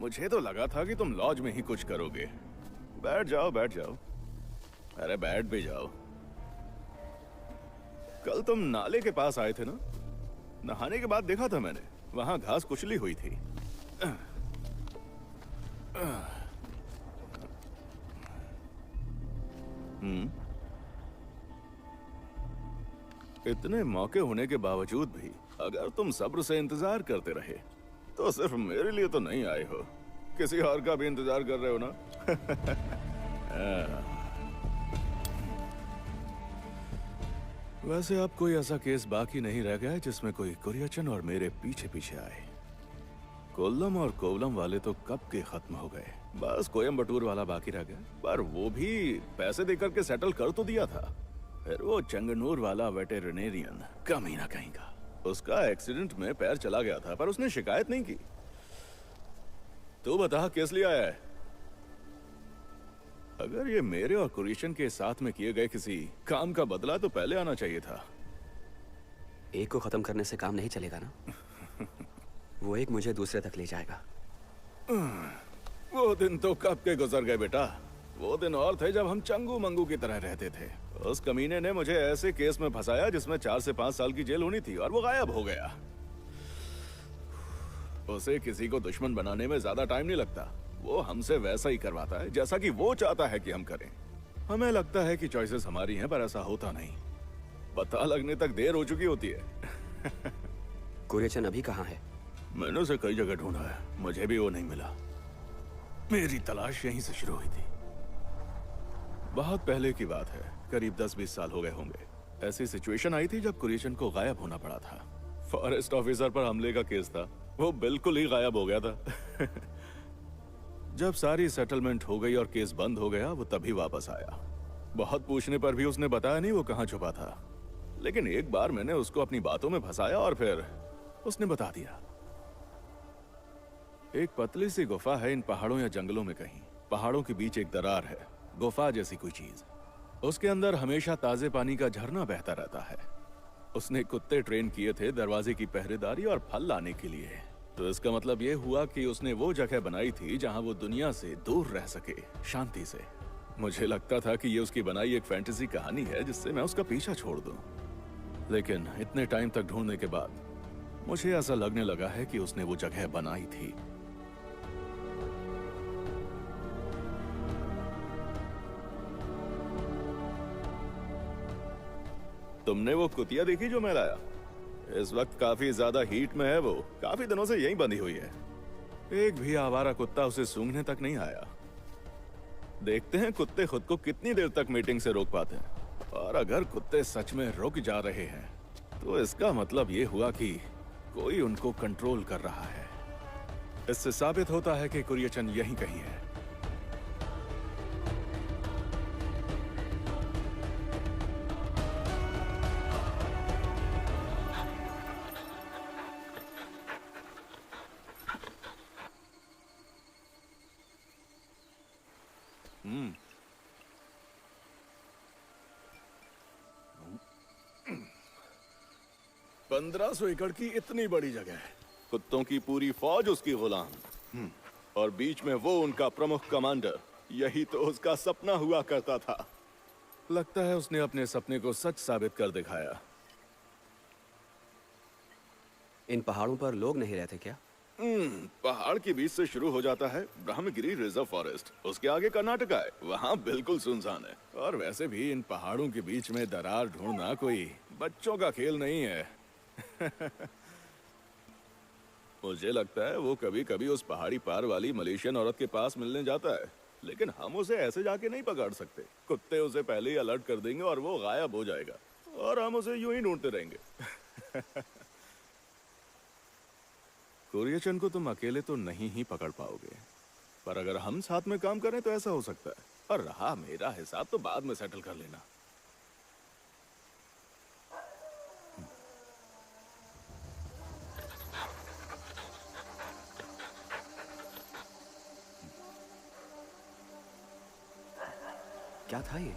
Speaker 3: मुझे तो लगा था कि तुम लॉज में ही कुछ करोगे। बैठ जाओ, बैठ जाओ। अरे बैठ भी जाओ। कल तुम नाले के पास आए थे ना? नहाने के बाद देखा था मैंने, वहां घास कुचली हुई थी। इतने मौके होने के बावजूद भी अगर तुम सब्र से इंतजार करते रहे तो सिर्फ मेरे लिए तो नहीं आए हो, किसी और का भी इंतजार कर रहे हो ना? वैसे अब कोई ऐसा केस बाकी नहीं रह गया है जिसमें कोई कुरियचन और मेरे पीछे पीछे आए। कोल्लम और कोवलम वाले तो कब के खत्म हो गए, बस कोयम्बटूर वाला बाकी रह गया, पर वो भी पैसे देकर के सेटल कर तो दिया था। फिर वो चंगनूर वाला वेटेरिनेरियन कमीना कहीं का, उसका एक्सीडेंट में पैर चला गया था पर उसने शिकायत नहीं की। तू बता किस लिए आया है? अगर ये मेरे और कुरियचन के साथ में किए गए किसी काम का बदला तो पहले आना चाहिए था।
Speaker 5: एक को खत्म करने से काम नहीं चलेगा ना। वो एक मुझे दूसरे तक ले जाएगा।
Speaker 3: वो दिन तो कब के गुजर गए बेटा। वो दिन और थे जब हम चंगू मंगू की तरह रहते थे। उस कमीने ने मुझे ऐसे केस में फंसाया जिसमें 4 से 5 साल की जेल होनी थी और वो गायब हो गया। उसे किसी को दुश्मन बनाने में ज्यादा टाइम नहीं लगता। वो हमसे वैसा ही करवाता है जैसा कि वो चाहता है कि हम करें। हमें लगता है कि चॉइसेस हमारी हैं पर ऐसा होता नहीं। पता लगने तक देर हो चुकी होती है।
Speaker 5: कुरियचन अभी कहाँ है?
Speaker 3: मैंने उसे कई जगह ढूंढा है, मुझे भी वो नहीं मिला। मेरी तलाश यहीं से शुरू हुई थी। बहुत पहले की बात है, करीब 10-20 साल हो गए होंगे। ऐसी सिचुएशन आई थी जब कुरियचन को गायब होना पड़ा था। फॉरेस्ट ऑफिसर पर हमले का केस था, वो बिल्कुल ही गायब हो गया था। जब सारी सेटलमेंट हो गई और केस बंद हो गया, वो तभी वापस आया। बहुत पूछने पर भी उसने बताया नहीं वो कहाँ छुपा था। लेकिन एक बार मैंने उसको अपनी बातों में फंसाया और फिर उसने बता दिया। एक पतली सी गुफा है इन पहाड़ों या जंगलों में कहीं। पहाड़ों के बीच एक दरार है, गुफा जैसी कोई चीज। उसके अंदर हमेशा ताजे पानी का झरना बहता रहता है। उसने कुत्ते ट्रेन किए थे दरवाजे की पहरेदारी और फल लाने के लिए। तो इसका मतलब ये हुआ कि उसने वो जगह बनाई थी जहां वो दुनिया से दूर रह सके, शांति से। मुझे लगता था कि ये उसकी बनाई एक फैंटेसी कहानी है जिससे मैं उसका पीछा छोड़ दूं। लेकिन इतने टाइम तक ढूंढने के बाद मुझे ऐसा लगने लगा है कि उसने वो जगह बनाई थी। तुमने वो कुतिया देखी जो मैं लाया? इस वक्त काफी ज्यादा हीट में है वो। काफी दिनों से यहीं बंधी हुई है। एक भी आवारा कुत्ता उसे सूंघने तक नहीं आया। देखते हैं कुत्ते खुद को कितनी देर तक मीटिंग से रोक पाते हैं। और अगर कुत्ते सच में रुक जा रहे हैं तो इसका मतलब ये हुआ कि कोई उनको कंट्रोल कर रहा है। इससे साबित होता है कि कुरियचन यहीं कहीं है। हम्म 1500 एकड़ की इतनी बड़ी जगह, कुत्तों की पूरी फौज उसकी गुलाम, और बीच में वो उनका प्रमुख कमांडर। यही तो उसका सपना हुआ करता था। लगता है उसने अपने सपने को सच साबित कर दिखाया।
Speaker 5: इन पहाड़ों पर लोग नहीं रहते क्या?
Speaker 3: पहाड़ के बीच से शुरू हो जाता है ब्रह्मगिरी रिजर्व फॉरेस्ट। उसके आगे कर्नाटका है, वहाँ बिल्कुल सुनसान है। और वैसे भी इन पहाड़ों के बीच में दरार ढूंढना कोई बच्चों का खेल नहीं है। मुझे लगता है वो कभी कभी उस पहाड़ी पार वाली मलेशियन औरत के पास मिलने जाता है, लेकिन हम उसे ऐसे जाके नहीं पकड़ सकते। कुत्ते उसे पहले ही अलर्ट कर देंगे और वो गायब हो जाएगा, और हम उसे यूं ही ढूंढते रहेंगे। कुरियचन को तुम अकेले तो नहीं ही पकड़ पाओगे, पर अगर हम साथ में काम करें तो ऐसा हो सकता है। और रहा मेरा हिसाब तो बाद में सेटल कर लेना।
Speaker 5: क्या था ये?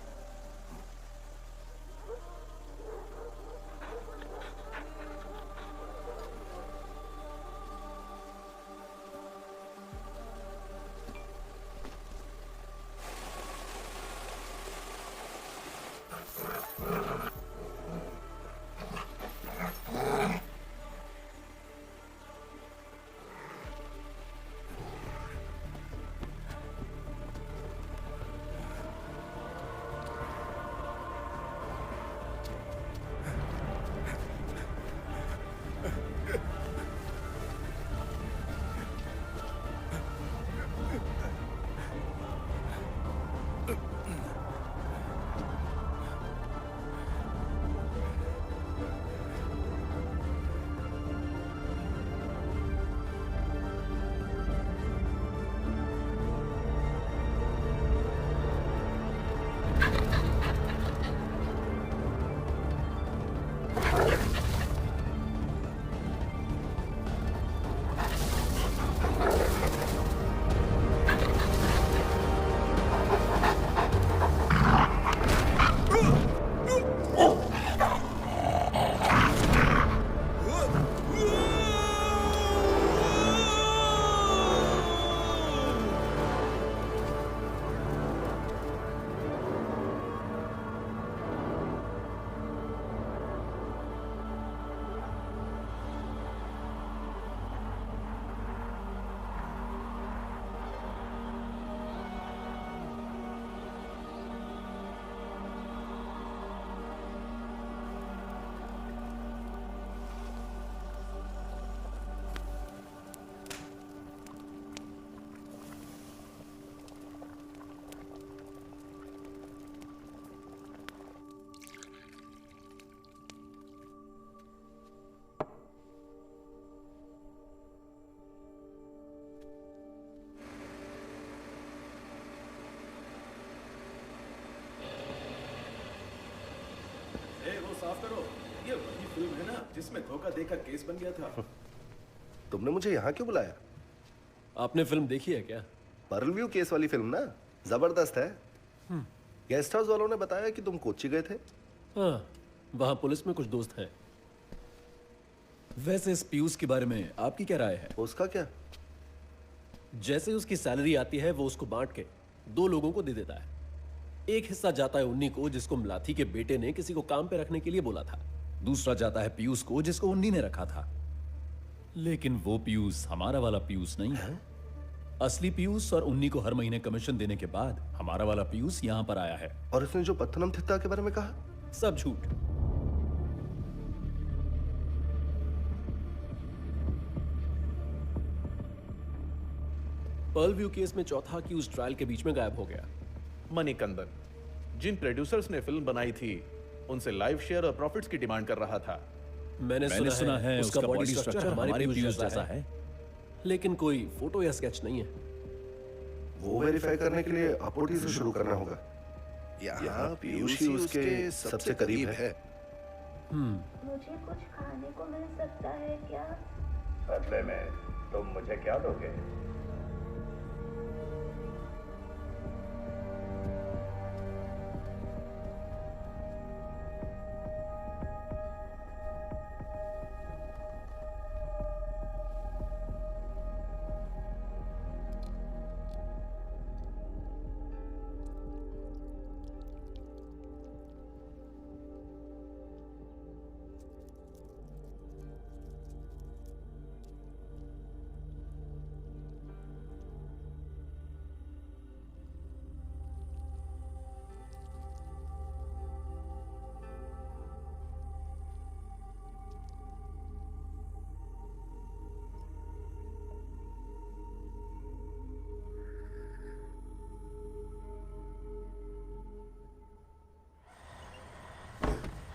Speaker 3: साफ करो। ये वही फिल्म है ना जिसमें धोखा देकर केस बन गया था।
Speaker 7: तुमने मुझे यहाँ क्यों बुलाया?
Speaker 10: आपने फिल्म देखी है क्या?
Speaker 7: पर्ल व्यू केस वाली फिल्म ना, जबरदस्त है। गेस्ट हाउस वालों ने बताया कि तुम कोच्चि गए थे।
Speaker 10: हाँ, वहाँ पुलिस में कुछ दोस्त हैं।
Speaker 11: वैसे इस पीयूष के बारे में आपकी क्या राय है?
Speaker 7: उसका क्या?
Speaker 10: जैसे उसकी सैलरी आती है वो उसको बांट के 2 लोगों को दे देता है। एक हिस्सा जाता है उन्नी को, जिसको मलाथी के बेटे ने किसी को काम पे रखने के लिए बोला था। दूसरा जाता है पीयूष को, जिसको उन्नी ने रखा था। लेकिन वो पीयूष हमारा वाला पीयूष नहीं है। असली पीयूष और उन्नी को हर महीने कमीशन देने के बाद हमारा वाला पीयूष यहां पर आया है।
Speaker 7: और इसने जो पत्थनमथिट्टा के बारे में कहा,
Speaker 10: सब झूठ। पर्ल व्यू केस में चौथा अक्यूज ट्रायल के बीच में गायब हो गया।
Speaker 11: मणिकंदन, जिन प्रोड्यूसर्स ने फिल्म बनाई थी उनसे लाइव शेयर और प्रॉफिट्स की डिमांड कर रहा था।
Speaker 10: मैंने सुना है उसका बॉडी स्ट्रक्चर हमारे पीयूष जैसा है, लेकिन कोई फोटो या स्केच नहीं है।
Speaker 7: वो वेरीफाई करने के लिए अपोटी से शुरू करना होगा। यहाँ पीयूष ही उसके सबसे करीब है।
Speaker 16: मुझे कुछ खाने को मिल सकता है क्या?
Speaker 4: बदले में तुम मुझे क्या दोगे?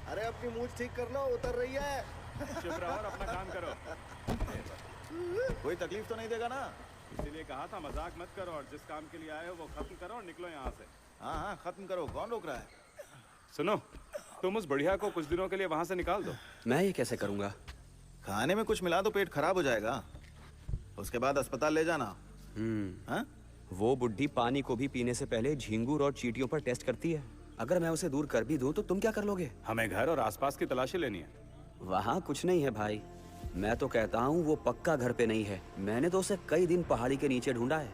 Speaker 7: अरे अपनी मूंछ ठीक करना, उतर रही है।
Speaker 4: चुप रहो और अपना काम करो।
Speaker 1: कोई तकलीफ तो नहीं देगा ना?
Speaker 4: इसीलिए कहा था मजाक मत करो और जिस काम के लिए आए हो वो खत्म करो और निकलो यहाँ से।
Speaker 1: हाँ हाँ खत्म करो, कौन रोक रहा है?
Speaker 4: सुनो, तुम उस बढ़िया को कुछ दिनों के लिए वहां से निकाल दो।
Speaker 5: मैं ये कैसे करूंगा?
Speaker 1: खाने में कुछ मिला तो पेट खराब हो जाएगा, उसके बाद अस्पताल ले जाना। हाँ?
Speaker 5: वो बुड्ढी पानी को भी पीने से पहले झींगुर और चींटियों पर टेस्ट करती है। अगर मैं उसे दूर कर भी दूं तो तुम क्या कर लोगे?
Speaker 4: हमें घर और आसपास की तलाशी लेनी है।
Speaker 5: वहाँ कुछ नहीं है भाई। मैं तो कहता हूँ वो पक्का घर पे नहीं है। मैंने तो उसे कई दिन पहाड़ी के नीचे ढूंढा है।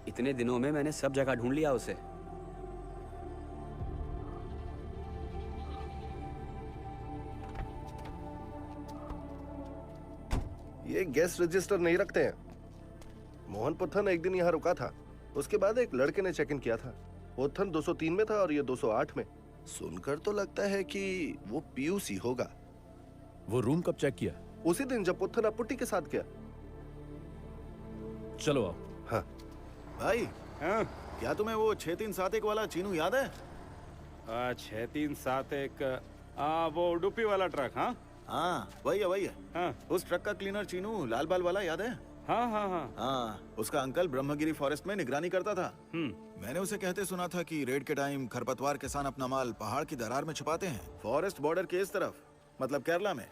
Speaker 5: इतने दिनों में मैंने सब जगह ढूंढ लिया उसे।
Speaker 7: ये गेस्ट रजिस्टर नहीं रखते हैं। मोहन पुथन एक दिन यहाँ रुका था, उसके बाद एक लड़के ने चेक इन किया था। पुथन 203 में था और ये 208 में। सुनकर तो लगता है कि वो पीयूष ही होगा।
Speaker 10: वो रूम कब चेक किया?
Speaker 7: उसी दिन जब पुथन अपुट्टी के साथ गया।
Speaker 10: चलो आओ।
Speaker 7: हाँ
Speaker 1: भाई,
Speaker 4: हाँ?
Speaker 1: क्या तुम्हें वो 6371 वाला चीनू याद है?
Speaker 4: 6371, वो उडुपी वाला ट्रक। हाँ
Speaker 1: हाँ वही है वही है।
Speaker 4: हाँ।
Speaker 1: उस ट्रक का क्लीनर चीनू लाल बाल वाला याद है?
Speaker 4: हाँ हाँ हाँ
Speaker 1: हाँ, उसका अंकल ब्रह्मगिरी फॉरेस्ट में निगरानी करता था। मैंने उसे कहते सुना था कि रेड के टाइम खरपतवार किसान अपना माल पहाड़ की दरार में छुपाते हैं, फॉरेस्ट बॉर्डर के इस तरफ, मतलब केरला में।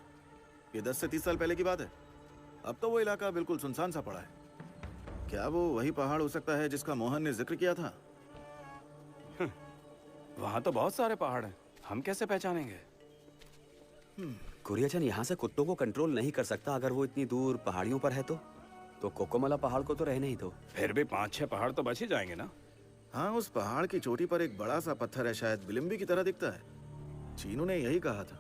Speaker 1: ये 10 से 30 साल पहले की बात है। अब तो वो इलाका बिल्कुल सुनसान सा पड़ा है। क्या वो वही पहाड़ हो सकता है जिसका मोहन ने जिक्र किया था?
Speaker 4: वहाँ तो बहुत सारे पहाड़ हैं, हम कैसे पहचानेंगे?
Speaker 5: कुरियचन यहाँ से कुत्तों को कंट्रोल नहीं कर सकता। अगर वो इतनी दूर पहाड़ियों पर है तो कोकोमला पहाड़ को तो रहने ही दो।
Speaker 4: फिर भी 5-6 पहाड़ तो बच ही जाएंगे ना?
Speaker 1: हाँ, उस पहाड़ की चोटी पर एक बड़ा सा पत्थर है, शायद बिलिम्बी की तरह दिखता है। चीनू ने यही कहा था।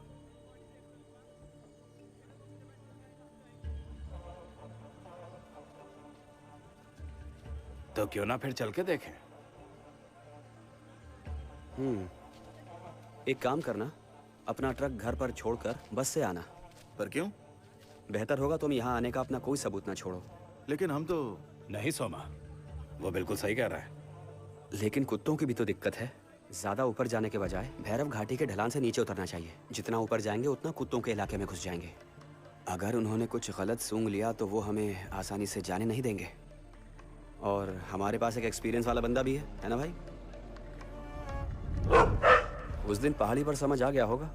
Speaker 4: तो क्यों ना फिर चल के देखें?
Speaker 5: एक काम करना, अपना ट्रक घर पर छोड़कर बस से आना।
Speaker 1: पर क्यों?
Speaker 5: बेहतर होगा तुम यहाँ आने का अपना कोई सबूत ना छोड़ो।
Speaker 1: लेकिन हम तो...
Speaker 4: नहीं सोमा, वो बिल्कुल सही कह रहा है।
Speaker 5: लेकिन कुत्तों की भी तो दिक्कत है। ज्यादा ऊपर जाने के बजाय भैरव घाटी के ढलान से नीचे उतरना चाहिए। जितना ऊपर जाएंगे उतना कुत्तों के इलाके में घुस जाएंगे। अगर उन्होंने कुछ गलत सूंघ लिया तो वो हमें आसानी से जाने नहीं देंगे। और हमारे पास एक एक्सपीरियंस वाला बंदा भी है ना भाई? उस दिन पहाड़ी पर समझ आ गया होगा।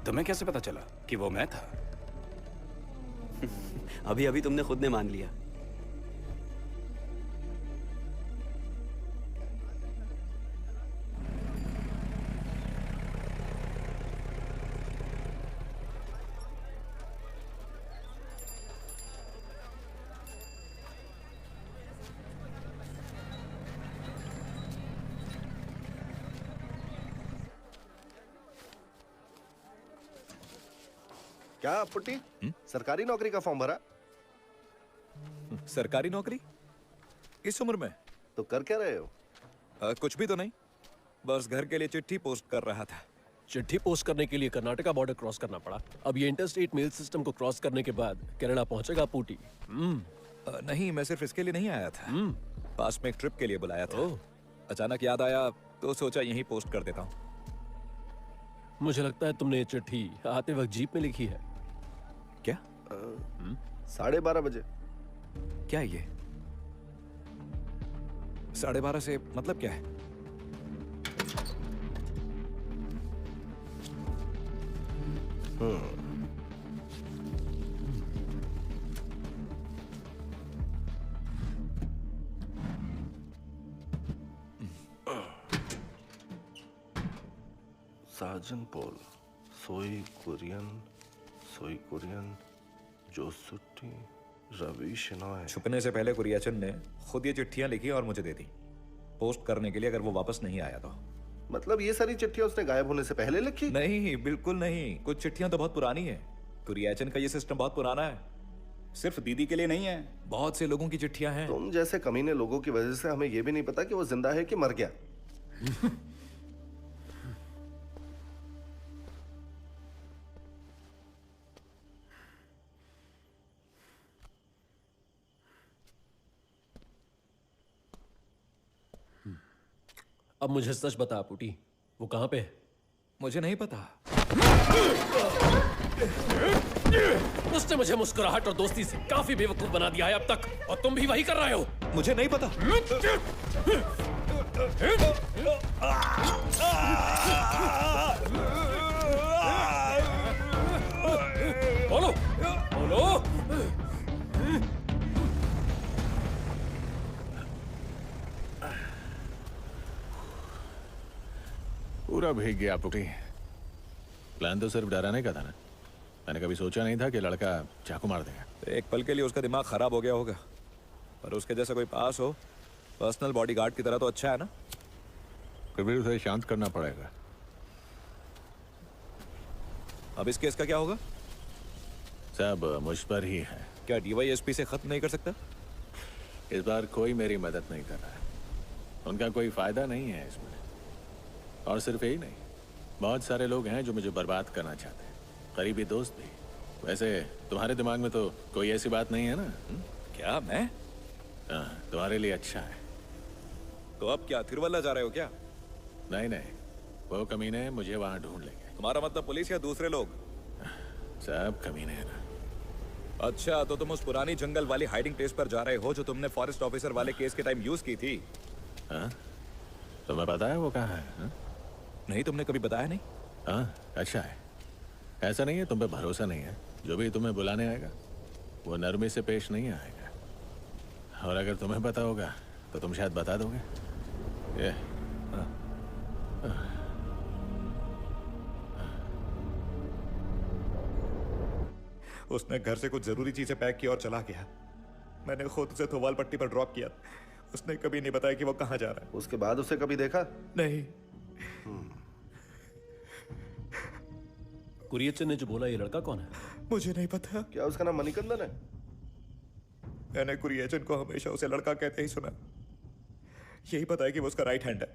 Speaker 4: तुम्हें कैसे पता चला कि वो मैं था?
Speaker 5: अभी अभी तुमने खुद ने मान लिया।
Speaker 7: क्या पुट्टी? सरकारी नौकरी का फॉर्म भरा?
Speaker 2: सरकारी नौकरी इस उम्र में?
Speaker 7: तो कर क्या रहे हो?
Speaker 2: कुछ भी तो नहीं, बस घर के लिए चिट्ठी पोस्ट कर रहा था।
Speaker 10: चिट्ठी पोस्ट करने के लिए कर्नाटका बॉर्डर क्रॉस करना पड़ा। अब ये इंटरस्टेट मेल सिस्टम को क्रॉस करने के बाद कनाडा पहुंचेगा पूटी।
Speaker 2: नहीं, मैं सिर्फ इसके लिए नहीं आया था। पास में एक ट्रिप के लिए बुलाया था। अचानक याद आया तो सोचा यहीं पोस्ट कर देता हूँ।
Speaker 10: मुझे लगता है तुमने ये चिट्ठी आते वक्त जीप में लिखी है।
Speaker 2: क्या?
Speaker 7: 12:30 बजे।
Speaker 2: क्या ये 12:30 से मतलब क्या है?
Speaker 7: साजन पॉल, सोई कुरियन, जोसुट्टी, रवि शिनॉय।
Speaker 2: छुपने से पहले कुरियाचन ने खुद ये चिट्ठियां लिखी और मुझे दे दी, पोस्ट करने के लिए अगर वो वापस नहीं आया तो।
Speaker 7: मतलब ये सारी चिट्ठियां उसने गायब होने से पहले लिखी?
Speaker 2: नहीं, बिल्कुल नहीं। कुछ चिट्ठियां तो बहुत पुरानी है। कुरियाचन का ये सिस्टम बहुत पुराना है, सिर्फ दीदी के लिए नहीं है, बहुत से लोगों की चिट्ठियां हैं।
Speaker 7: तुम जैसे कमीने लोगों की वजह से हमें ये भी नहीं पता कि वो जिंदा है कि मर गया।
Speaker 10: अब मुझे सच बता पूटी, वो कहां पे है?
Speaker 2: मुझे नहीं पता।
Speaker 10: उसने मुझे मुस्कुराहट और दोस्ती से काफी बेवकूफ बना दिया है अब तक, और तुम भी वही कर रहे हो।
Speaker 2: मुझे नहीं पता।
Speaker 10: बोलो बोलो।
Speaker 11: पूरा भीग गया पुटी। प्लान तो सिर्फ डराने का था ना। मैंने कभी सोचा नहीं था कि लड़का चाकू मार देगा।
Speaker 2: एक पल के लिए उसका दिमाग खराब हो गया होगा, पर उसके जैसा कोई पास हो पर्सनल बॉडीगार्ड की तरह तो अच्छा है ना।
Speaker 11: फिर भी उसे शांत करना पड़ेगा।
Speaker 2: अब इस केस का क्या होगा?
Speaker 11: सब मुझ पर ही है।
Speaker 2: क्या डीवाईएसपी से खत्म नहीं कर सकता?
Speaker 11: इस बार कोई मेरी मदद नहीं कर रहा है। उनका कोई फायदा नहीं है इसमें। और सिर्फ यही नहीं, बहुत सारे लोग हैं जो मुझे बर्बाद करना चाहते हैं, करीबी दोस्त भी। वैसे तुम्हारे दिमाग में तो कोई ऐसी बात नहीं है ना?
Speaker 2: क्या मैं?
Speaker 11: हाँ, तुम्हारे लिए अच्छा है।
Speaker 2: तो अब क्या तिरुवल्ला जा रहे हो क्या?
Speaker 11: नहीं नहीं, वो कमीने मुझे वहां ढूंढ लेंगे।
Speaker 2: तुम्हारा मतलब पुलिस या दूसरे लोग?
Speaker 11: सब कमीने हैं ना।
Speaker 2: अच्छा, तो तुम उस पुरानी जंगल वाली हाइडिंग प्लेस पर जा रहे हो जो तुमने फॉरेस्ट ऑफिसर वाले केस के टाइम यूज की थी?
Speaker 11: हाँ, तुम्हें पता है वो कहाँ है? हाँ?
Speaker 2: नहीं, तुमने कभी बताया नहीं।
Speaker 11: हाँ, अच्छा है। ऐसा नहीं है तुम पे भरोसा नहीं है। जो भी तुम्हें बुलाने आएगा वो नरमी से पेश नहीं आएगा, और अगर तुम्हें पता होगा तो तुम शायद बता दोगे। ये
Speaker 2: उसने घर से कुछ जरूरी चीजें पैक की और चला गया। मैंने खुद उसे थोवाल पट्टी पर ड्रॉप किया। उसने कभी नहीं बताया कि वो कहाँ जा रहा है।
Speaker 7: उसके बाद उसे कभी देखा?
Speaker 2: नहीं।
Speaker 10: कुरियचन ने जो बोला, ये लड़का कौन है?
Speaker 2: मुझे नहीं पता।
Speaker 7: क्या उसका नाम मणिकंदन है?
Speaker 2: मैंने कुरियचन को हमेशा उसे लड़का कहते ही सुना। यही पता है कि वो उसका राइट हैंड है।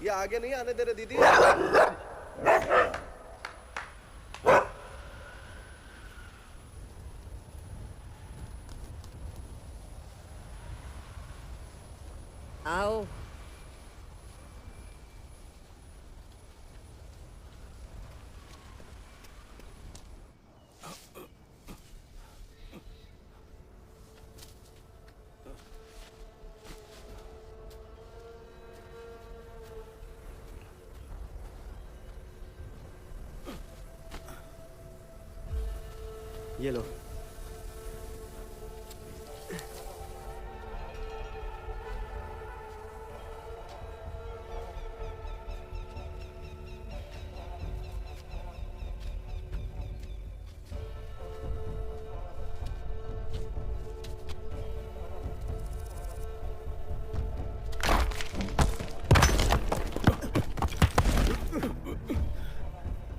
Speaker 7: ये आगे नहीं आने दे रहे दीदी।
Speaker 6: आओ।
Speaker 5: ये लो।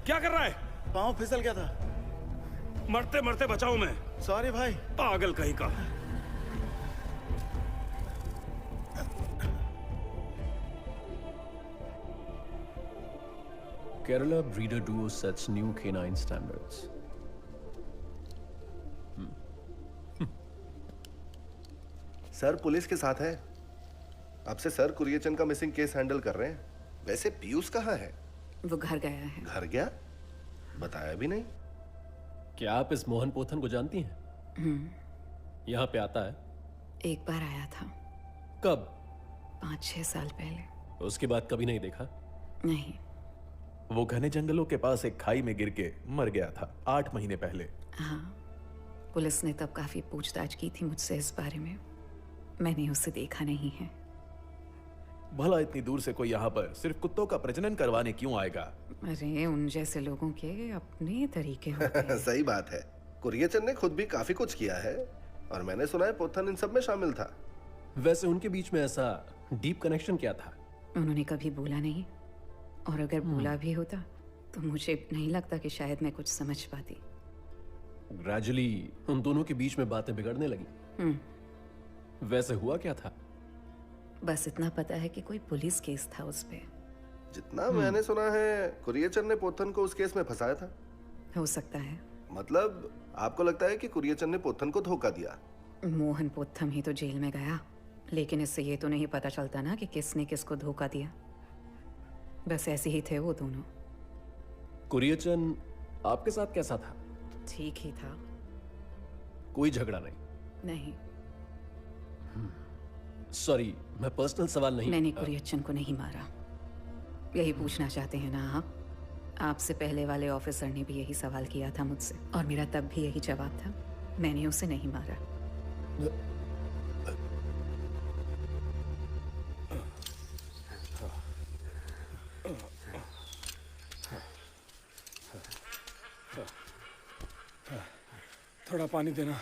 Speaker 4: क्या कर रहा है?
Speaker 1: पाँव फिसल गया था।
Speaker 4: मरते मरते बचाऊं मैं।
Speaker 1: सॉरी भाई।
Speaker 4: पागल कहीं का।
Speaker 10: Kerala breeder duo sets new canine standards.
Speaker 7: Sir police के साथ है। अब से सर कुरियचंद का मिसिंग केस हैंडल कर रहे हैं। वैसे पीयूष कहाँ है?
Speaker 6: वो घर गया है।
Speaker 7: घर गया? बताया भी नहीं।
Speaker 10: क्या आप इस मोहन पोथन को जानती हैं? यहाँ पे आता है?
Speaker 6: एक बार आया था।
Speaker 10: कब?
Speaker 6: 5-6 साल पहले।
Speaker 10: उसके बाद कभी नहीं देखा?
Speaker 6: नहीं।
Speaker 17: वो घने जंगलों के पास एक खाई में गिर के मर गया था 8 महीने पहले।
Speaker 6: हाँ, पुलिस ने तब काफी पूछताछ की थी मुझसे इस बारे में। मैंने उसे देखा नहीं है।
Speaker 17: भला इतनी दूर से कोई यहाँ पर सिर्फ कुत्तों का प्रजनन करवाने क्यों आएगा?
Speaker 6: अरे उन जैसे लोगों के अपने तरीके होते हैं।
Speaker 7: सही बात है। कुरियचंद ने खुद भी काफी कुछ किया है और मैंने सुना है पोथन इन सब में शामिल था।
Speaker 10: वैसे उनके बीच में ऐसा डीप कनेक्शन क्या था?
Speaker 6: उन्होंने कभी बोला नहीं, और अगर बोला भी होता तो मुझे नहीं लगता कि शायद मैं कुछ समझ पाती।
Speaker 10: ग्रेजुअली उन दोनों के बीच में बातें बिगड़ने लगी। वैसे हुआ क्या था?
Speaker 6: बस इतना पता है कि कोई पुलिस केस था उस पे।
Speaker 7: जितना मैंने सुना है कुरियचंद ने पोथन को उस केस में फंसाया था।
Speaker 6: हो सकता है।
Speaker 7: मतलब आपको लगता है कि कुरियचंद ने पोथन को धोखा दिया?
Speaker 6: मोहन पोथम ही तो जेल में गया, लेकिन इससे ये तो नहीं पता चलता ना कि किसने किसको धोखा दिया। बस ऐसे ही थे वो दोनों।
Speaker 10: कुरियचंद आपके साथ कैसा था?
Speaker 6: ठीक ही था।
Speaker 10: कोई झगड़ा नहीं?
Speaker 6: नहीं।
Speaker 10: सॉरी, मैं पर्सनल सवाल नहीं।
Speaker 6: मैंने कुरियचंद को नहीं मारा। यही पूछना चाहते हैं ना आप? आपसे पहले वाले ऑफिसर ने भी यही सवाल किया था मुझसे, और मेरा तब भी यही जवाब था। मैंने उसे नहीं मारा।
Speaker 4: थोड़ा पानी देना।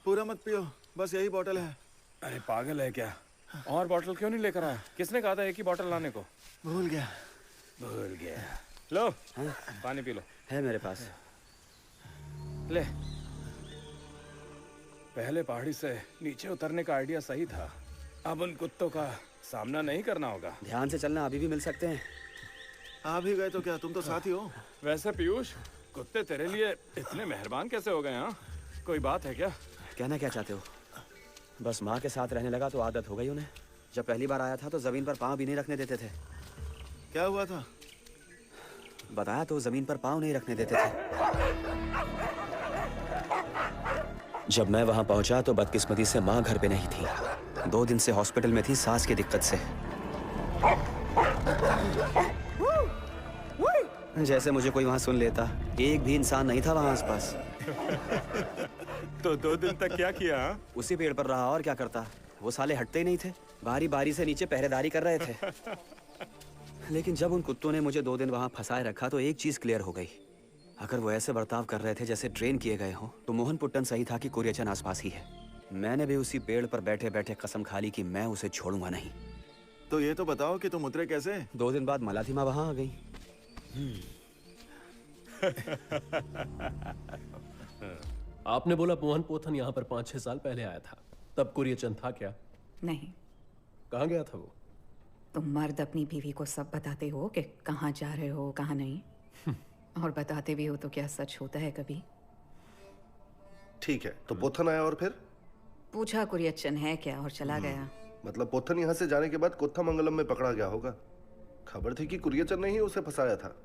Speaker 1: पूरा मत पियो, बस यही बोतल है।
Speaker 4: अरे पागल है क्या? और बोतल क्यों नहीं लेकर आया? किसने कहा था एक ही बोतल लाने को?
Speaker 1: भूल गया।
Speaker 4: भूल गया। लो पानी पी लो।
Speaker 5: है मेरे पास।
Speaker 4: ले। पहले पहाड़ी से नीचे उतरने का आइडिया सही था। अब उन कुत्तों का सामना नहीं करना होगा।
Speaker 5: ध्यान से चलना, अभी भी मिल सकते हैं।
Speaker 1: आ भी गए तो क्या, तुम तो साथ ही हो।
Speaker 4: वैसे पीयूष, कुत्ते तेरे लिए इतने मेहरबान कैसे हो गए? हाँ, कोई बात है क्या?
Speaker 5: कहना क्या चाहते हो? बस माँ के साथ रहने लगा तो आदत हो गई उन्हें। जब पहली बार आया था तो जमीन पर पाँव भी नहीं रखने देते थे।
Speaker 1: क्या हुआ था?
Speaker 5: बताया तो, जमीन पर पाँव नहीं रखने देते थे। जब मैं वहां पहुंचा तो बदकिस्मती से माँ घर पे नहीं थी। 2 दिन से हॉस्पिटल में थी सांस की दिक्कत से। जैसे मुझे कोई वहां सुन लेता। एक भी इंसान नहीं था वहां आसपास।
Speaker 4: तो 2 दिन तक क्या किया?
Speaker 5: उसी पेड़ पर रहा, और क्या करता। वो साले हटते ही नहीं थे। बारी बारी से नीचे पहरेदारी कर रहे थे। लेकिन जब उन कुत्तों ने मुझे 2 दिन वहां फंसाए रखा तो एक चीज क्लियर हो गई। अगर वो ऐसे बर्ताव कर रहे थे जैसे ट्रेन किए गए हों, तो मोहन पुट्टन सही था कि कुरियचंद आसपास ही है। मैंने भी उसी पेड़ पर बैठे बैठे कसम खा ली कि मैं उसे छोड़ूंगा नहीं।
Speaker 1: तो ये तो बताओ कि तुम उतरे कैसे?
Speaker 5: 2 दिन बाद मलाथिमा वहां आ गई।
Speaker 10: आपने बोला मोहन पोथन यहाँ पर 5-6 साल पहले आया था। तब कुरियचंद था क्या?
Speaker 6: नहीं।
Speaker 10: कहाँ गया था वो?
Speaker 6: तुम मर्द अपनी बीवी को सब बताते हो कि कहाँ जा रहे हो, कहाँ नहीं। और बताते भी हो तो क्या सच होता है कभी?
Speaker 7: ठीक है, तो पोथन आया और फिर?
Speaker 6: पूछा कुरियचंद है क्या और चला गया।
Speaker 7: मतलब पोथन यहाँ से जाने के बाद कोत्थामंगलम में पकड़ा गया होगा। खबर थी कि कुरियचंद ने ही उसे फंसाया था।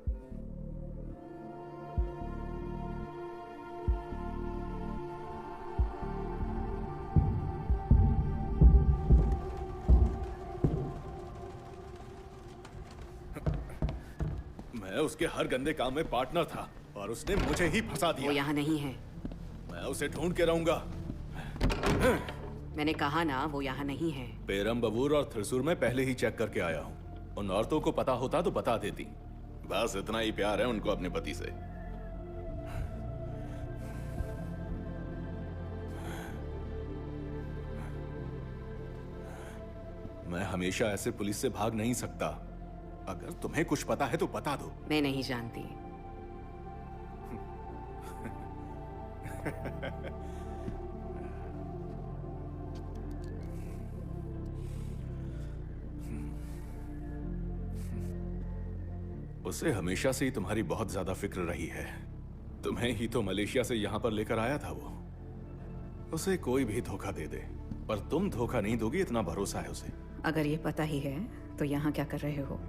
Speaker 3: मैं उसके हर गंदे काम में पार्टनर था और उसने मुझे ही फंसा दिया।
Speaker 6: वो यहाँ नहीं है।
Speaker 3: मैं उसे ढूंढ के रहूंगा।
Speaker 6: मैंने कहा ना, वो यहाँ नहीं है।
Speaker 3: पेरम्बवूर और थ्रिसुर में पहले ही चेक करके आया हूँ। उन औरतों को पता होता तो बता देती। बस इतना ही प्यार है उनको अपने पति से। मैं हमेशा ऐसे पुलिस से भाग नहीं सकता। अगर तुम्हें कुछ पता है तो बता दो।
Speaker 6: मैं नहीं जानती।
Speaker 3: उसे हमेशा से ही तुम्हारी बहुत ज्यादा फिक्र रही है। तुम्हें ही तो मलेशिया से यहां पर लेकर आया था वो। उसे कोई भी धोखा दे दे, पर तुम धोखा नहीं दोगी, इतना भरोसा है उसे।
Speaker 6: अगर ये पता ही है तो यहाँ क्या कर रहे हो?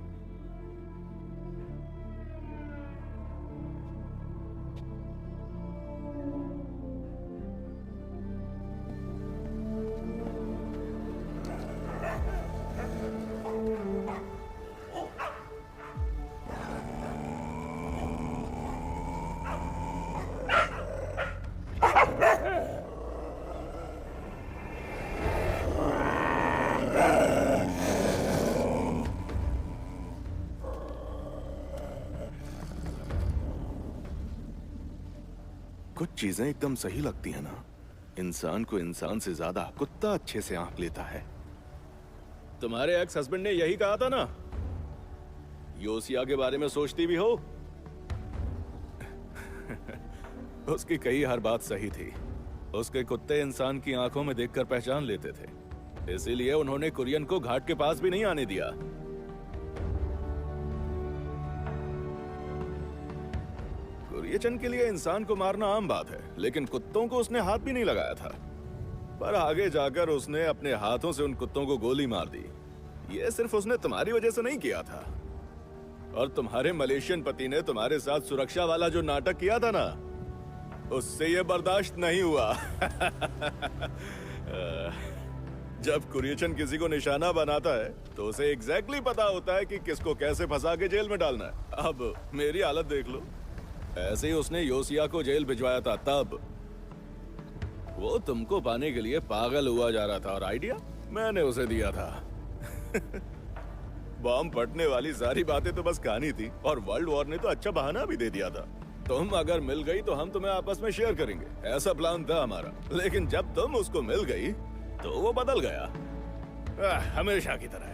Speaker 3: कुछ चीजें एकदम सही लगती है ना। इंसान को इंसान से ज्यादा कुत्ता अच्छे से आंक लेता है। तुम्हारे एक्स हस्बैंड ने यही कहा था ना। योसिया के बारे में सोचती भी हो। उसकी कई हर बात सही थी। उसके कुत्ते इंसान की आंखों में देखकर पहचान लेते थे, इसीलिए उन्होंने कुरियन को घाट के पास भी नहीं आने दिया। कुरियचन के लिए इंसान को मारना आम बात है, लेकिन कुत्तों को उसने हाथ भी नहीं लगाया था। पर आगे जाकर उसने अपने हाथों से उन कुत्तों को गोली मार दी। ये सिर्फ उसने तुम्हारी वजह से नहीं किया था। और तुम्हारे मलेशियन पति ने तुम्हारे साथ सुरक्षा वाला जो नाटक किया था ना, उससे ये बर्दाश्त नहीं हुआ। जब कुरियचन किसी को निशाना बनाता है तो उसे एग्जैक्टली पता होता है कि किसको कैसे फंसा के जेल में डालना है। अब मेरी हालत देख लो। ऐसे ही उसने योसिया को जेल भिजवाया था, तब वो तुमको पाने के लिए पागल हुआ जा रहा था और आइडिया मैंने उसे दिया था। बॉम्ब फटने वाली सारी बातें तो बस कहानी थी और वर्ल्ड वॉर ने तो अच्छा बहाना भी दे दिया था। तुम अगर मिल गई तो हम तुम्हें आपस में शेयर करेंगे, ऐसा प्लान था हमारा। लेकिन जब तुम उसको मिल गई तो वो बदल गया, हमेशा की तरह।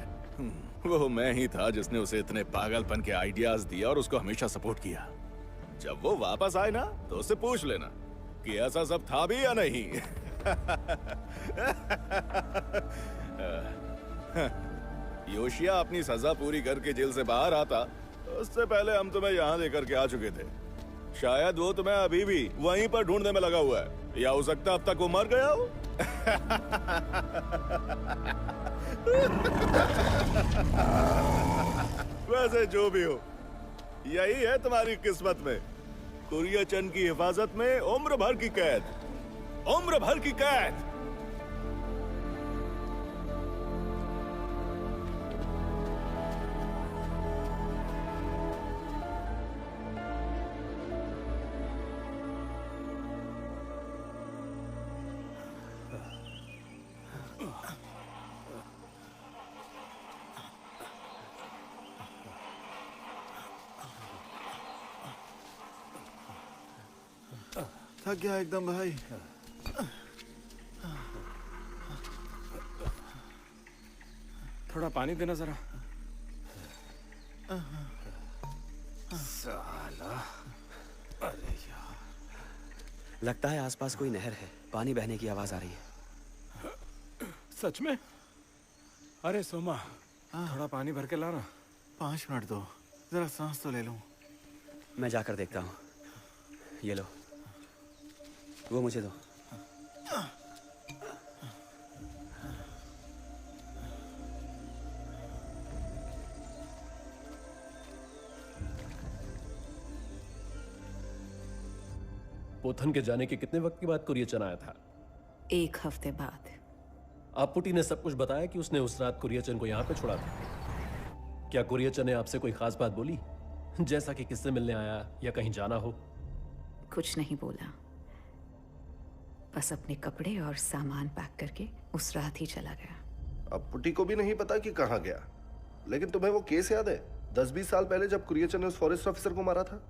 Speaker 3: वो मैं ही था जिसने उसे इतने पागलपन के आइडियाज दिया और उसको हमेशा सपोर्ट किया। जब वो वापस आए ना तो उससे पूछ लेना कि ऐसा सब था भी या नहीं। योशिया अपनी सजा पूरी करके जेल से बाहर आता, उससे पहले हम तुम्हें यहाँ लेकर के आ चुके थे। शायद वो तुम्हें अभी भी वहीं पर ढूंढने में लगा हुआ है, या हो सकता अब तक वो मर गया हो। वैसे जो भी हो, यही है तुम्हारी किस्मत में। कुरियचन की हिफाजत में उम्र भर की कैद, उम्र भर की कैद।
Speaker 1: थक गया एकदम भाई।
Speaker 4: थोड़ा पानी देना जरा। साला, अरे यार।
Speaker 5: लगता है आसपास कोई नहर है, पानी बहने की आवाज आ रही है।
Speaker 4: सच में? अरे सोमा, थोड़ा पानी भर के लाना।
Speaker 1: 5 मिनट दो, जरा सांस तो ले लूं।
Speaker 5: मैं जाकर देखता हूँ। ये लो, वो मुझे दो।
Speaker 10: पोथन के जाने के कितने वक्त के बाद कुरियचन आया था?
Speaker 6: 1 हफ्ते बाद।
Speaker 10: आपुटी ने सब कुछ बताया कि उसने उस रात कुरियचन को यहाँ पे छोड़ा था। क्या कुरियचन ने आपसे कोई खास बात बोली? जैसा कि किससे मिलने आया या कहीं जाना हो।
Speaker 6: कुछ नहीं बोला, बस अपने कपड़े और सामान पैक करके उस रात ही चला गया।
Speaker 7: अब पुटी को भी नहीं पता कि कहाँ गया, लेकिन तुम्हें वो केस याद है 10-20 साल पहले जब कुरियचन ने उस फॉरेस्ट ऑफिसर को मारा था?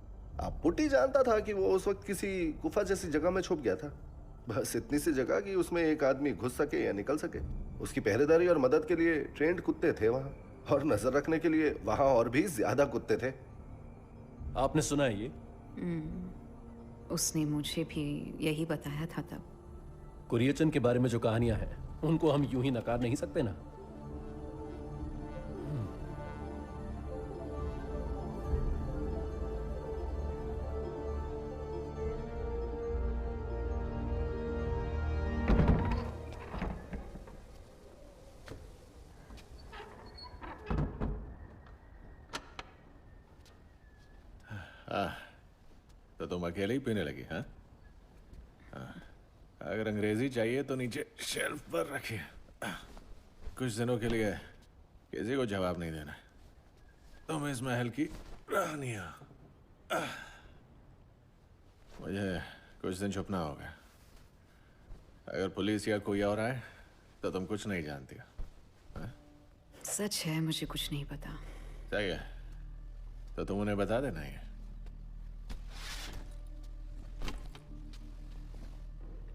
Speaker 7: अब पुटी जानता था कि वो उस वक्त किसी गुफा जैसी जगह में छुप गया था, बस इतनी सी जगह कि उसमें एक आदमी घुस सके या निकल सके। उसकी पहरेदारी और मदद के लिए ट्रेंड कुत्ते थे वहां, और नजर रखने के लिए वहां और भी ज्यादा कुत्ते थे।
Speaker 10: आपने सुना है ये?
Speaker 6: उसने मुझे भी यही बताया था तब।
Speaker 10: कुरियचन के बारे में जो कहानियां हैं उनको हम यूं ही नकार नहीं सकते ना।
Speaker 11: तो तुम अकेले ही पीने लगी? हाँ, अगर अंग्रेजी चाहिए तो नीचे शेल्फ पर रखिए। कुछ दिनों के लिए किसी को जवाब नहीं देना। तुम इस महल की रानी हो। मुझे कुछ दिन छुपना होगा। अगर पुलिस या कोई और आए तो तुम कुछ नहीं जानती हो।
Speaker 6: सच है, मुझे कुछ नहीं पता।
Speaker 11: सही है, तो तुम उन्हें बता देना ही।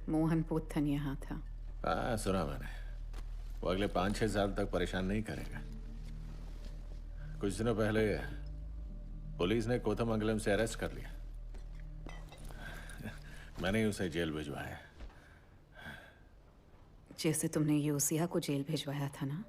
Speaker 6: मोहन पोथन यहाँ था।
Speaker 11: हाँ, सुना मैंने। वो अगले 5-6 साल तक परेशान नहीं करेगा। कुछ दिनों पहले पुलिस ने कोथमंगलम से अरेस्ट कर लिया। मैंने ही उसे जेल भिजवाया।
Speaker 6: जैसे तुमने योसिया को जेल भिजवाया था ना।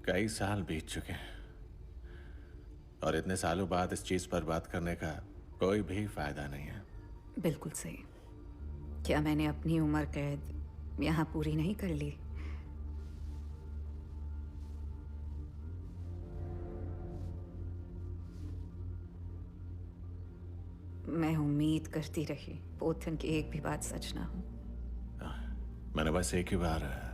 Speaker 11: कई साल बीत चुके हैं और इतने सालों बाद इस चीज पर बात करने का कोई भी फायदा नहीं है।
Speaker 6: बिल्कुल सही। क्या मैंने अपनी उम्र कैद यहाँ पूरी नहीं कर ली? मैं उम्मीद करती रही पोथन की एक भी बात सच ना हो।
Speaker 11: मैंने बस एक ही बार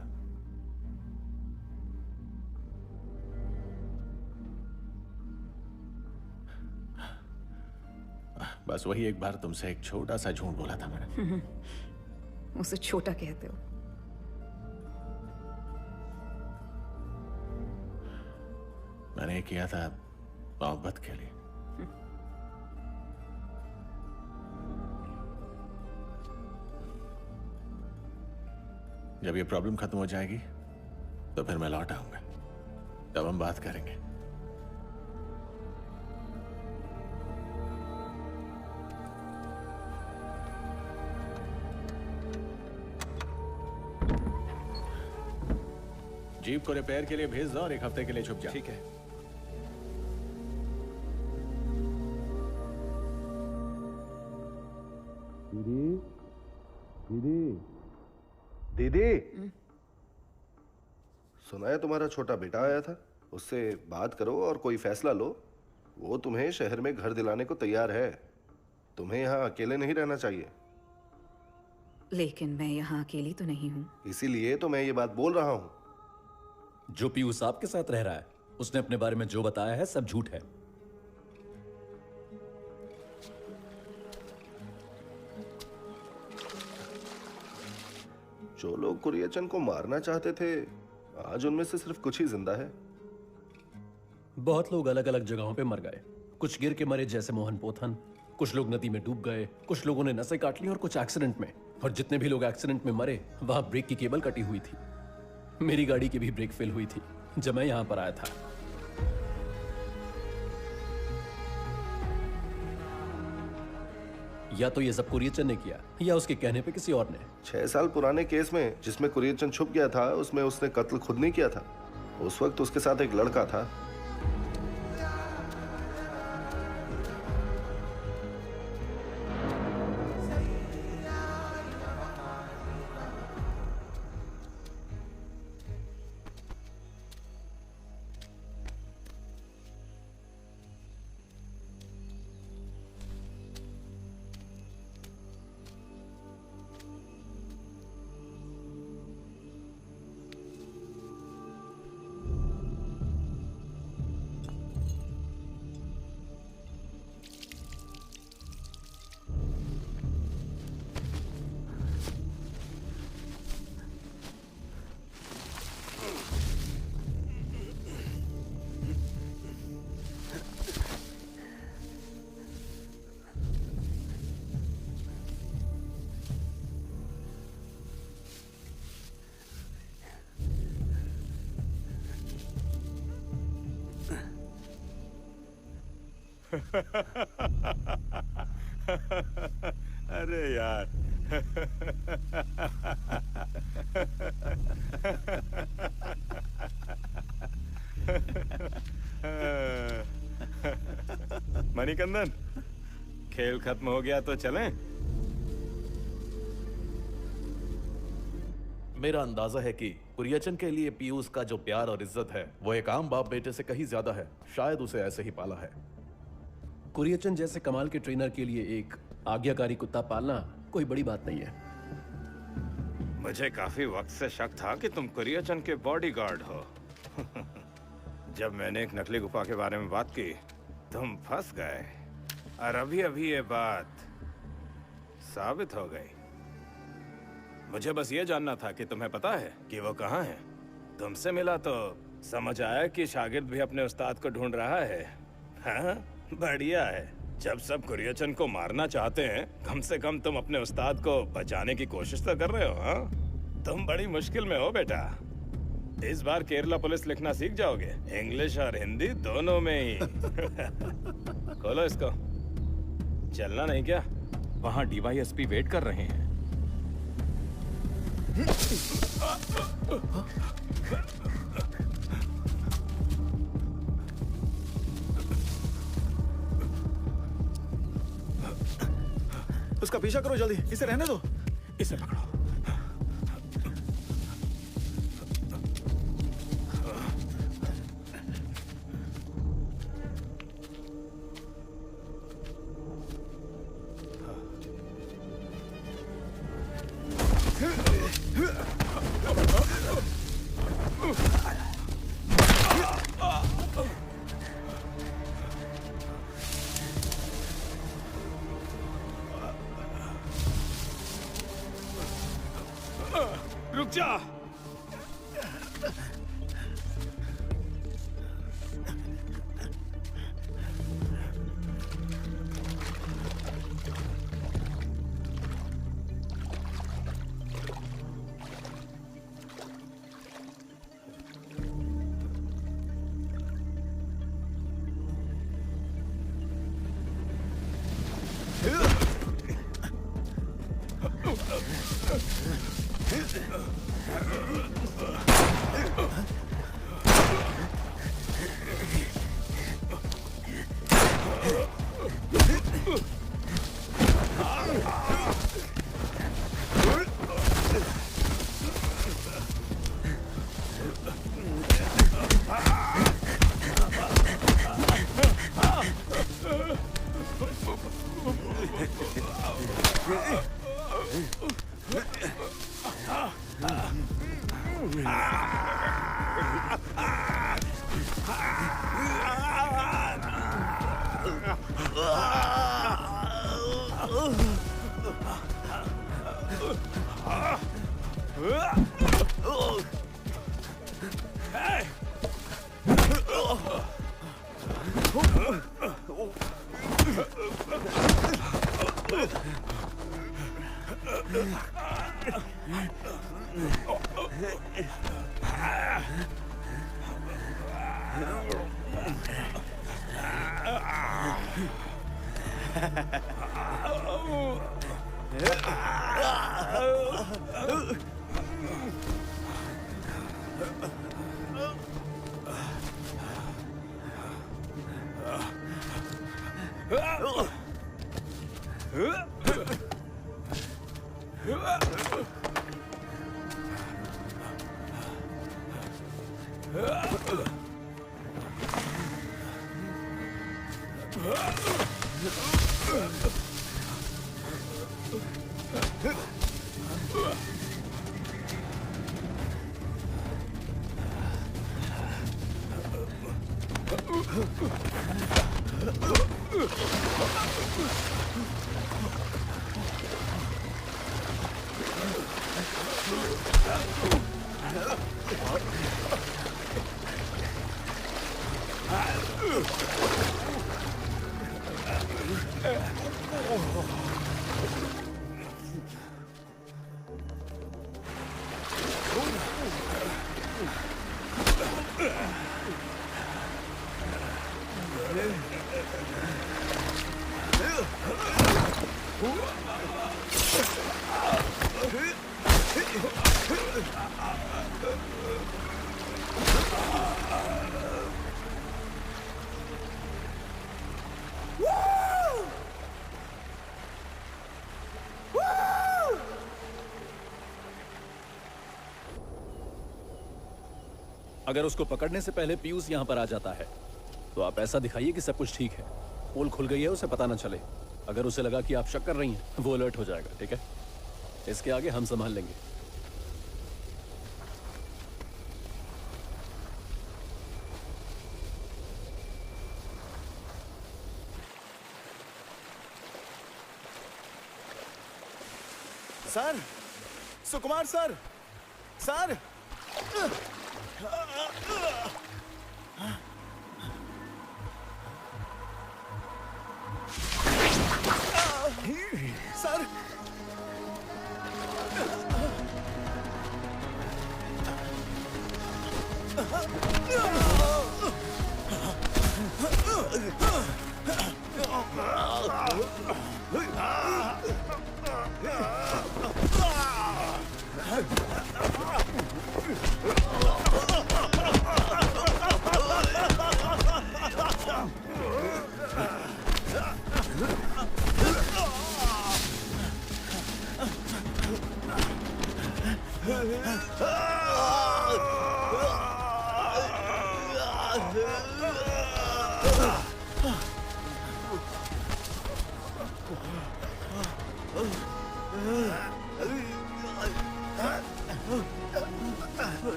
Speaker 11: बस वही एक बार तुमसे एक छोटा सा झूठ बोला था मैंने।
Speaker 6: उसे छोटा कहते हो?
Speaker 11: मैंने किया था मोहब्बत के लिए। जब ये प्रॉब्लम खत्म हो जाएगी तो फिर मैं लौट आऊंगा, तब हम बात करेंगे। जीप को रिपेयर के लिए भेज दो और 1 हफ्ते के लिए छुप जाओ।
Speaker 2: ठीक है।
Speaker 7: दीदी, दीदी, दीदी, सुना है तुम्हारा छोटा बेटा आया था? उससे बात करो और कोई फैसला लो। वो तुम्हें शहर में घर दिलाने को तैयार है। तुम्हें यहाँ अकेले नहीं रहना चाहिए।
Speaker 6: लेकिन मैं यहाँ अकेली तो नहीं हूँ।
Speaker 7: इसीलिए तो मैं ये बात बोल रहा हूँ।
Speaker 17: जो पीयूष आपके साथ रह रहा है, उसने अपने बारे में जो बताया है सब झूठ है।
Speaker 7: जो लोग कुरियचन को मारना चाहते थे, आज उनमें से सिर्फ कुछ ही जिंदा है।
Speaker 10: बहुत लोग अलग अलग जगहों पे मर गए। कुछ गिर के मरे जैसे मोहन पोथन, कुछ लोग नदी में डूब गए, कुछ लोगों ने नसें काट ली और कुछ एक्सीडेंट में। और जितने भी लोग एक्सीडेंट में मरे वहां ब्रेक की केबल कटी हुई थी। मेरी गाड़ी की भी ब्रेक फेल हुई थी जब मैं यहां पर आया था। या तो ये सब कुरियचन ने किया या उसके कहने पे किसी और ने।
Speaker 7: 6 साल पुराने केस में जिसमें कुरियचन छुप गया था, उसमें उसने कत्ल खुद नहीं किया था। उस वक्त उसके साथ एक लड़का था।
Speaker 4: अरे यार। मणिकंदन, खेल खत्म हो गया तो चलें?
Speaker 17: मेरा अंदाजा है कि कुरियचन के लिए पीयूष का जो प्यार और इज्जत है वो एक आम बाप बेटे से कहीं ज्यादा है। शायद उसे ऐसे ही पाला है।
Speaker 10: कुरियचन जैसे कमाल के ट्रेनर के लिए एक आज्ञाकारी कुत्ता पालना कोई बड़ी बात नहीं है।
Speaker 4: मुझे काफी वक्त से शक था कि तुम कुरियचन के बॉडीगार्ड हो। जब मैंने एक नकली गुफा के बारे में बात की, तुम फंस गए। और अभी अभी ये बात साबित हो गई। मुझे बस ये जानना था कि तुम्हें पता है कि वो कहाँ है। तुमसे मिला तो समझ आया कि शागिर्द भी अपने उस्ताद को ढूंढ रहा है। हाँ, बढ़िया है। जब सब कुरियचन को मारना चाहते हैं, कम से कम तुम अपने उस्ताद को बचाने की कोशिश तो कर रहे हो। हाँ, तुम बड़ी मुश्किल में हो बेटा। इस बार केरला पुलिस लिखना सीख जाओगे, इंग्लिश और हिंदी दोनों में ही। खोलो इसको। चलना नहीं क्या?
Speaker 15: वहाँ डीवाईएसपी वेट कर रहे हैं।
Speaker 1: उसका पीछा करो जल्दी, इसे रहने दो।
Speaker 15: इसे पकड़ो।
Speaker 4: रुक जा।
Speaker 10: अगर उसको पकड़ने से पहले पीयूष यहाँ पर आ जाता है तो आप ऐसा दिखाइए कि सब कुछ ठीक है। पोल खुल गई है, उसे पता ना चले। अगर उसे लगा कि आप शक कर रही हैं, वो अलर्ट हो जाएगा, ठीक है? इसके आगे हम संभाल लेंगे।
Speaker 1: सर, सुकुमार सर, सर। सर,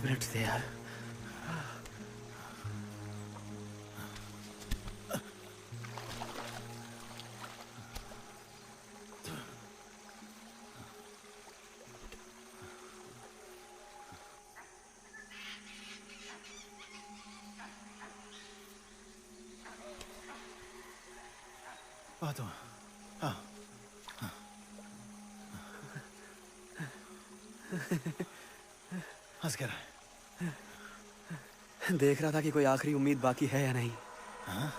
Speaker 5: मिनट दे यार।
Speaker 1: बात हुआ। हाँ। हंस क्या रहा है?
Speaker 5: देख रहा था कि कोई आखिरी उम्मीद बाकी है या नहीं।
Speaker 1: हाँ?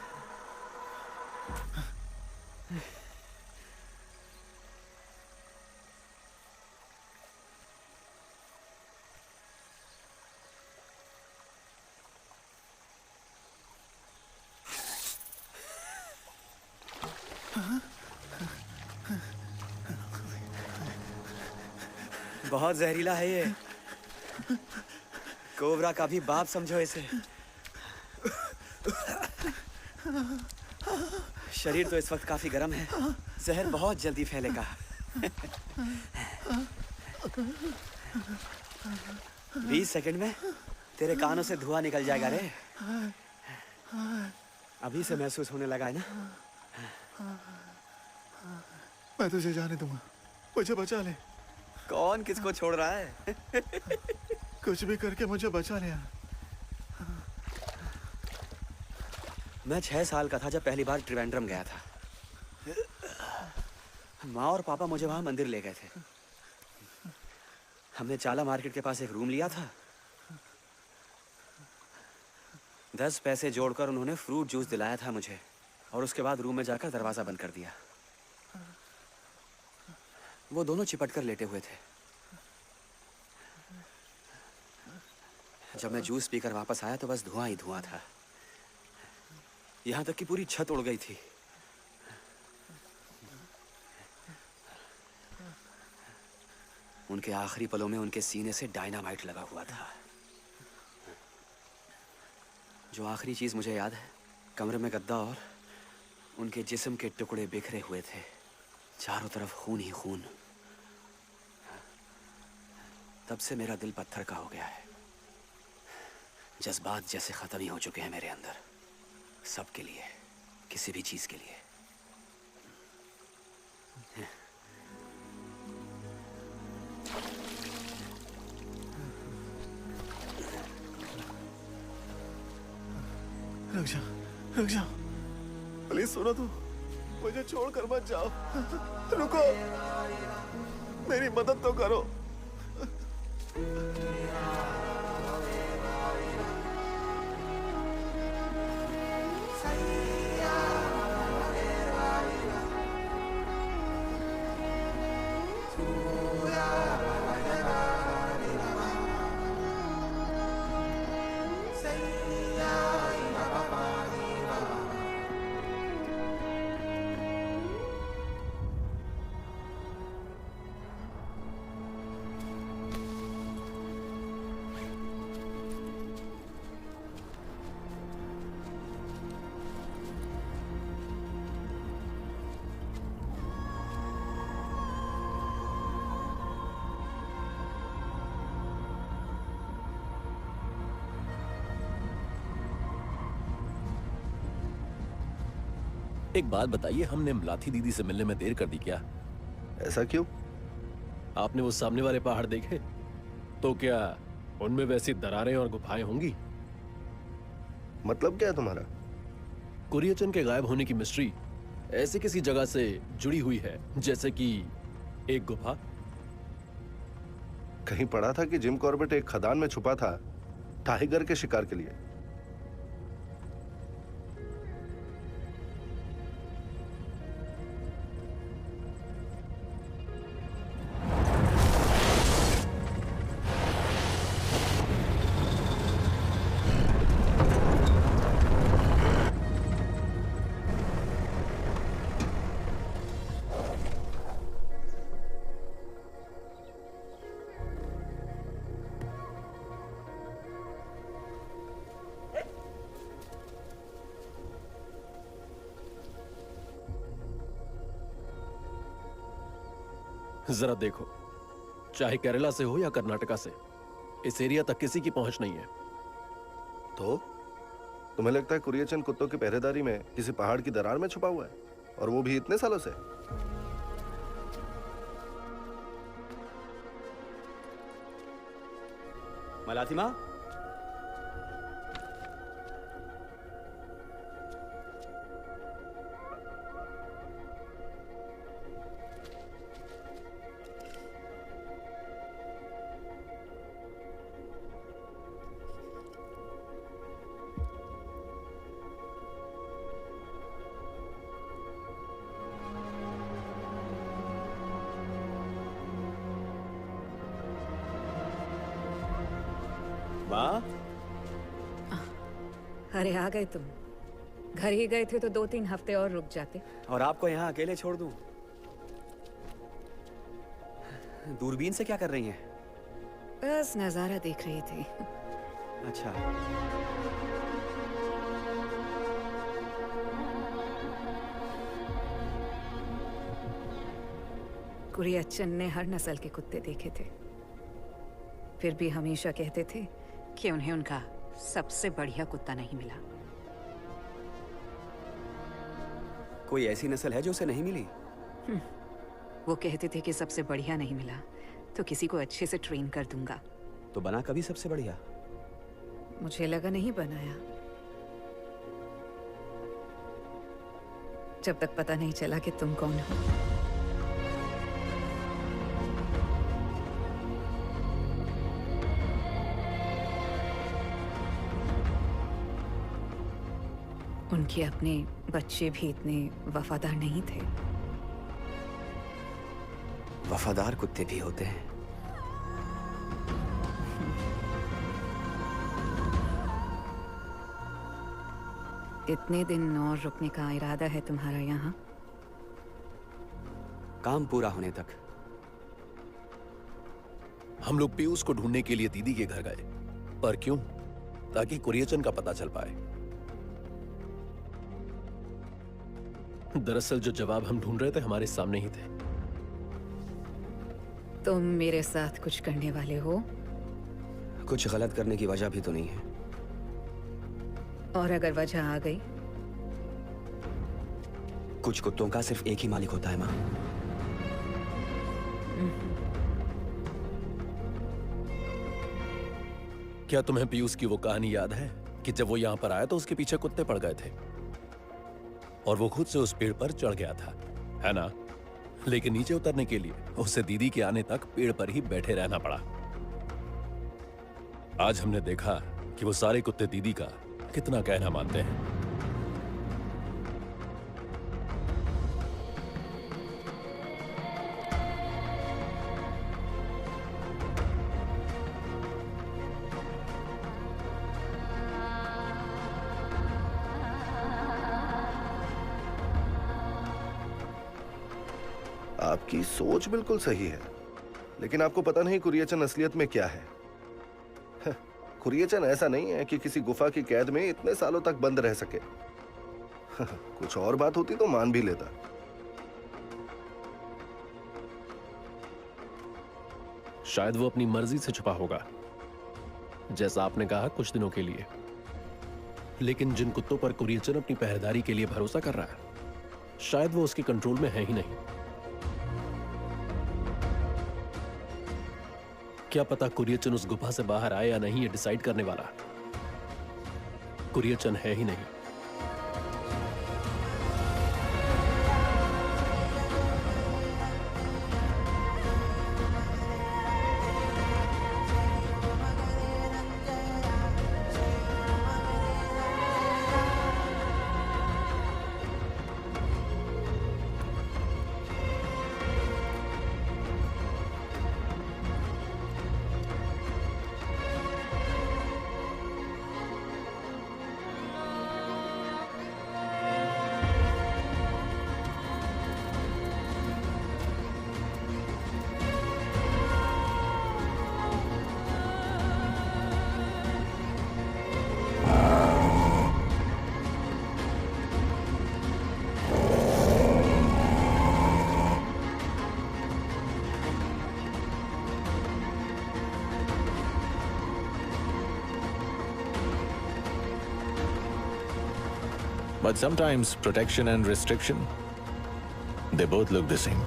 Speaker 5: बहुत जहरीला है ये। कोबरा का भी बाप समझो इसे। शरीर तो इस वक्त काफी गर्म है, जहर बहुत जल्दी फैलेगा। 20 सेकंड में तेरे कानों से धुआं निकल जाएगा रे। अभी से महसूस होने लगा है ना?
Speaker 1: मैं तुझे जाने दूंगा, मुझे बचा ले।
Speaker 5: कौन किसको छोड़ रहा है?
Speaker 1: कुछ भी करके मुझे बचा ले यार।
Speaker 5: मैं 6 साल का था जब पहली बार त्रिवेंद्रम गया था। माँ और पापा मुझे वहां मंदिर ले गए थे। हमने चाला मार्केट के पास एक रूम लिया था। 10 पैसे जोड़कर उन्होंने फ्रूट जूस दिलाया था मुझे, और उसके बाद रूम में जाकर दरवाजा बंद कर दिया। वो दोनों चिपट कर लेटे हुए थे। जब मैं जूस पीकर वापस आया तो बस धुआं ही धुआं था। यहां तक कि पूरी छत उड़ गई थी। उनके आखिरी पलों में उनके सीने से डायनामाइट लगा हुआ था। जो आखिरी चीज मुझे याद है, कमरे में गद्दा और उनके जिस्म के टुकड़े बिखरे हुए थे। चारों तरफ खून ही खून। तब से मेरा दिल पत्थर का हो गया है। जज्बात जैसे खत्म ही हो चुके हैं मेरे अंदर, सबके लिए, किसी भी चीज के लिए।
Speaker 1: रुक जा प्लीज, सुनो तो, मुझे छोड़कर मत जाओ। रुको, मेरी मदद तो करो।
Speaker 10: एक बात बताइए, हमने मलाथी दीदी से मिलने में देर कर दी क्या?
Speaker 7: ऐसा क्यों?
Speaker 10: आपने वो सामने वाले पहाड़ देखे? तो क्या उनमें वैसी दरारें और गुफाएं होंगी?
Speaker 7: मतलब क्या है तुम्हारा?
Speaker 10: कुरियचन के गायब होने की मिस्ट्री ऐसी किसी जगह से जुड़ी हुई है, जैसे कि एक गुफा।
Speaker 7: कहीं पढ़ा था कि जिम कॉर्बेट एक खदान में छुपा था टाइगर के शिकार के लिए।
Speaker 10: जरा देखो, चाहे केरला से हो या कर्नाटका से, इस एरिया तक किसी की पहुंच नहीं है।
Speaker 7: तो तुम्हें लगता है कुरियचन कुत्तों की पहरेदारी में किसी पहाड़ की दरार में छुपा हुआ है, और वो भी इतने सालों से?
Speaker 5: मलाथी माँ,
Speaker 6: अरे आ गए तुम। घर ही गए थे तो 2-3 हफ्ते और रुक जाते।
Speaker 5: और आपको यहाँ अकेले छोड़ दूं? दूरबीन से क्या कर रही हैं?
Speaker 6: बस नजारा देख रही थी।
Speaker 5: अच्छा।
Speaker 6: कुरियचन ने हर नस्ल के कुत्ते देखे थे, फिर भी हमेशा कहते थे कि उन्हें उनका सबसे बढ़िया कुत्ता नहीं मिला।
Speaker 5: कोई ऐसी नस्ल है जो उसे नहीं मिली?
Speaker 6: वो कहते थे कि सबसे बढ़िया नहीं मिला तो किसी को अच्छे से ट्रेन कर दूंगा।
Speaker 5: तो बना कभी सबसे बढ़िया?
Speaker 6: मुझे लगा नहीं बनाया। जब तक पता नहीं चला कि तुम कौन हो। उनके अपने बच्चे भी इतने वफादार नहीं थे।
Speaker 5: वफादार कुत्ते भी होते हैं।
Speaker 6: कितने दिन और रुकने का इरादा है तुम्हारा यहाँ?
Speaker 5: काम पूरा होने तक।
Speaker 10: हम लोग पीयूष को ढूंढने के लिए दीदी के घर गए, पर क्यों? ताकि कुरियचन का पता चल पाए। दरअसल जो जवाब हम ढूंढ रहे थे हमारे सामने ही थे।
Speaker 6: तुम मेरे साथ कुछ करने वाले हो?
Speaker 5: कुछ गलत करने की वजह भी तो नहीं है।
Speaker 6: और अगर वजह आ गई?
Speaker 5: कुछ कुत्तों का सिर्फ एक ही मालिक होता है, माँ।
Speaker 10: क्या तुम्हें पीयूष की वो कहानी याद है कि जब वो यहाँ पर आया तो उसके पीछे कुत्ते पड़ गए थे और वो खुद से उस पेड़ पर चढ़ गया था, है ना? लेकिन नीचे उतरने के लिए उसे दीदी के आने तक पेड़ पर ही बैठे रहना पड़ा। आज हमने देखा कि वो सारे कुत्ते दीदी का कितना कहना मानते हैं।
Speaker 7: आपकी सोच बिल्कुल सही है, लेकिन आपको पता नहीं कुरियचन असलियत में क्या है। कुरियचन ऐसा नहीं है कि किसी गुफा की कैद में इतने सालों तक बंद रह सके। कुछ और बात होती तो मान भी लेता।
Speaker 10: शायद वो अपनी मर्जी से छुपा होगा, जैसा आपने कहा, कुछ दिनों के लिए। लेकिन जिन कुत्तों पर कुरियचन अपनी पहरेदारी के लिए भरोसा कर रहा है, शायद वो उसके कंट्रोल में है ही नहीं। क्या पता कुरियचन उस गुफा से बाहर आए या नहीं, ये डिसाइड करने वाला कुरियचन है ही नहीं।
Speaker 11: But sometimes protection and restriction, they both look the same.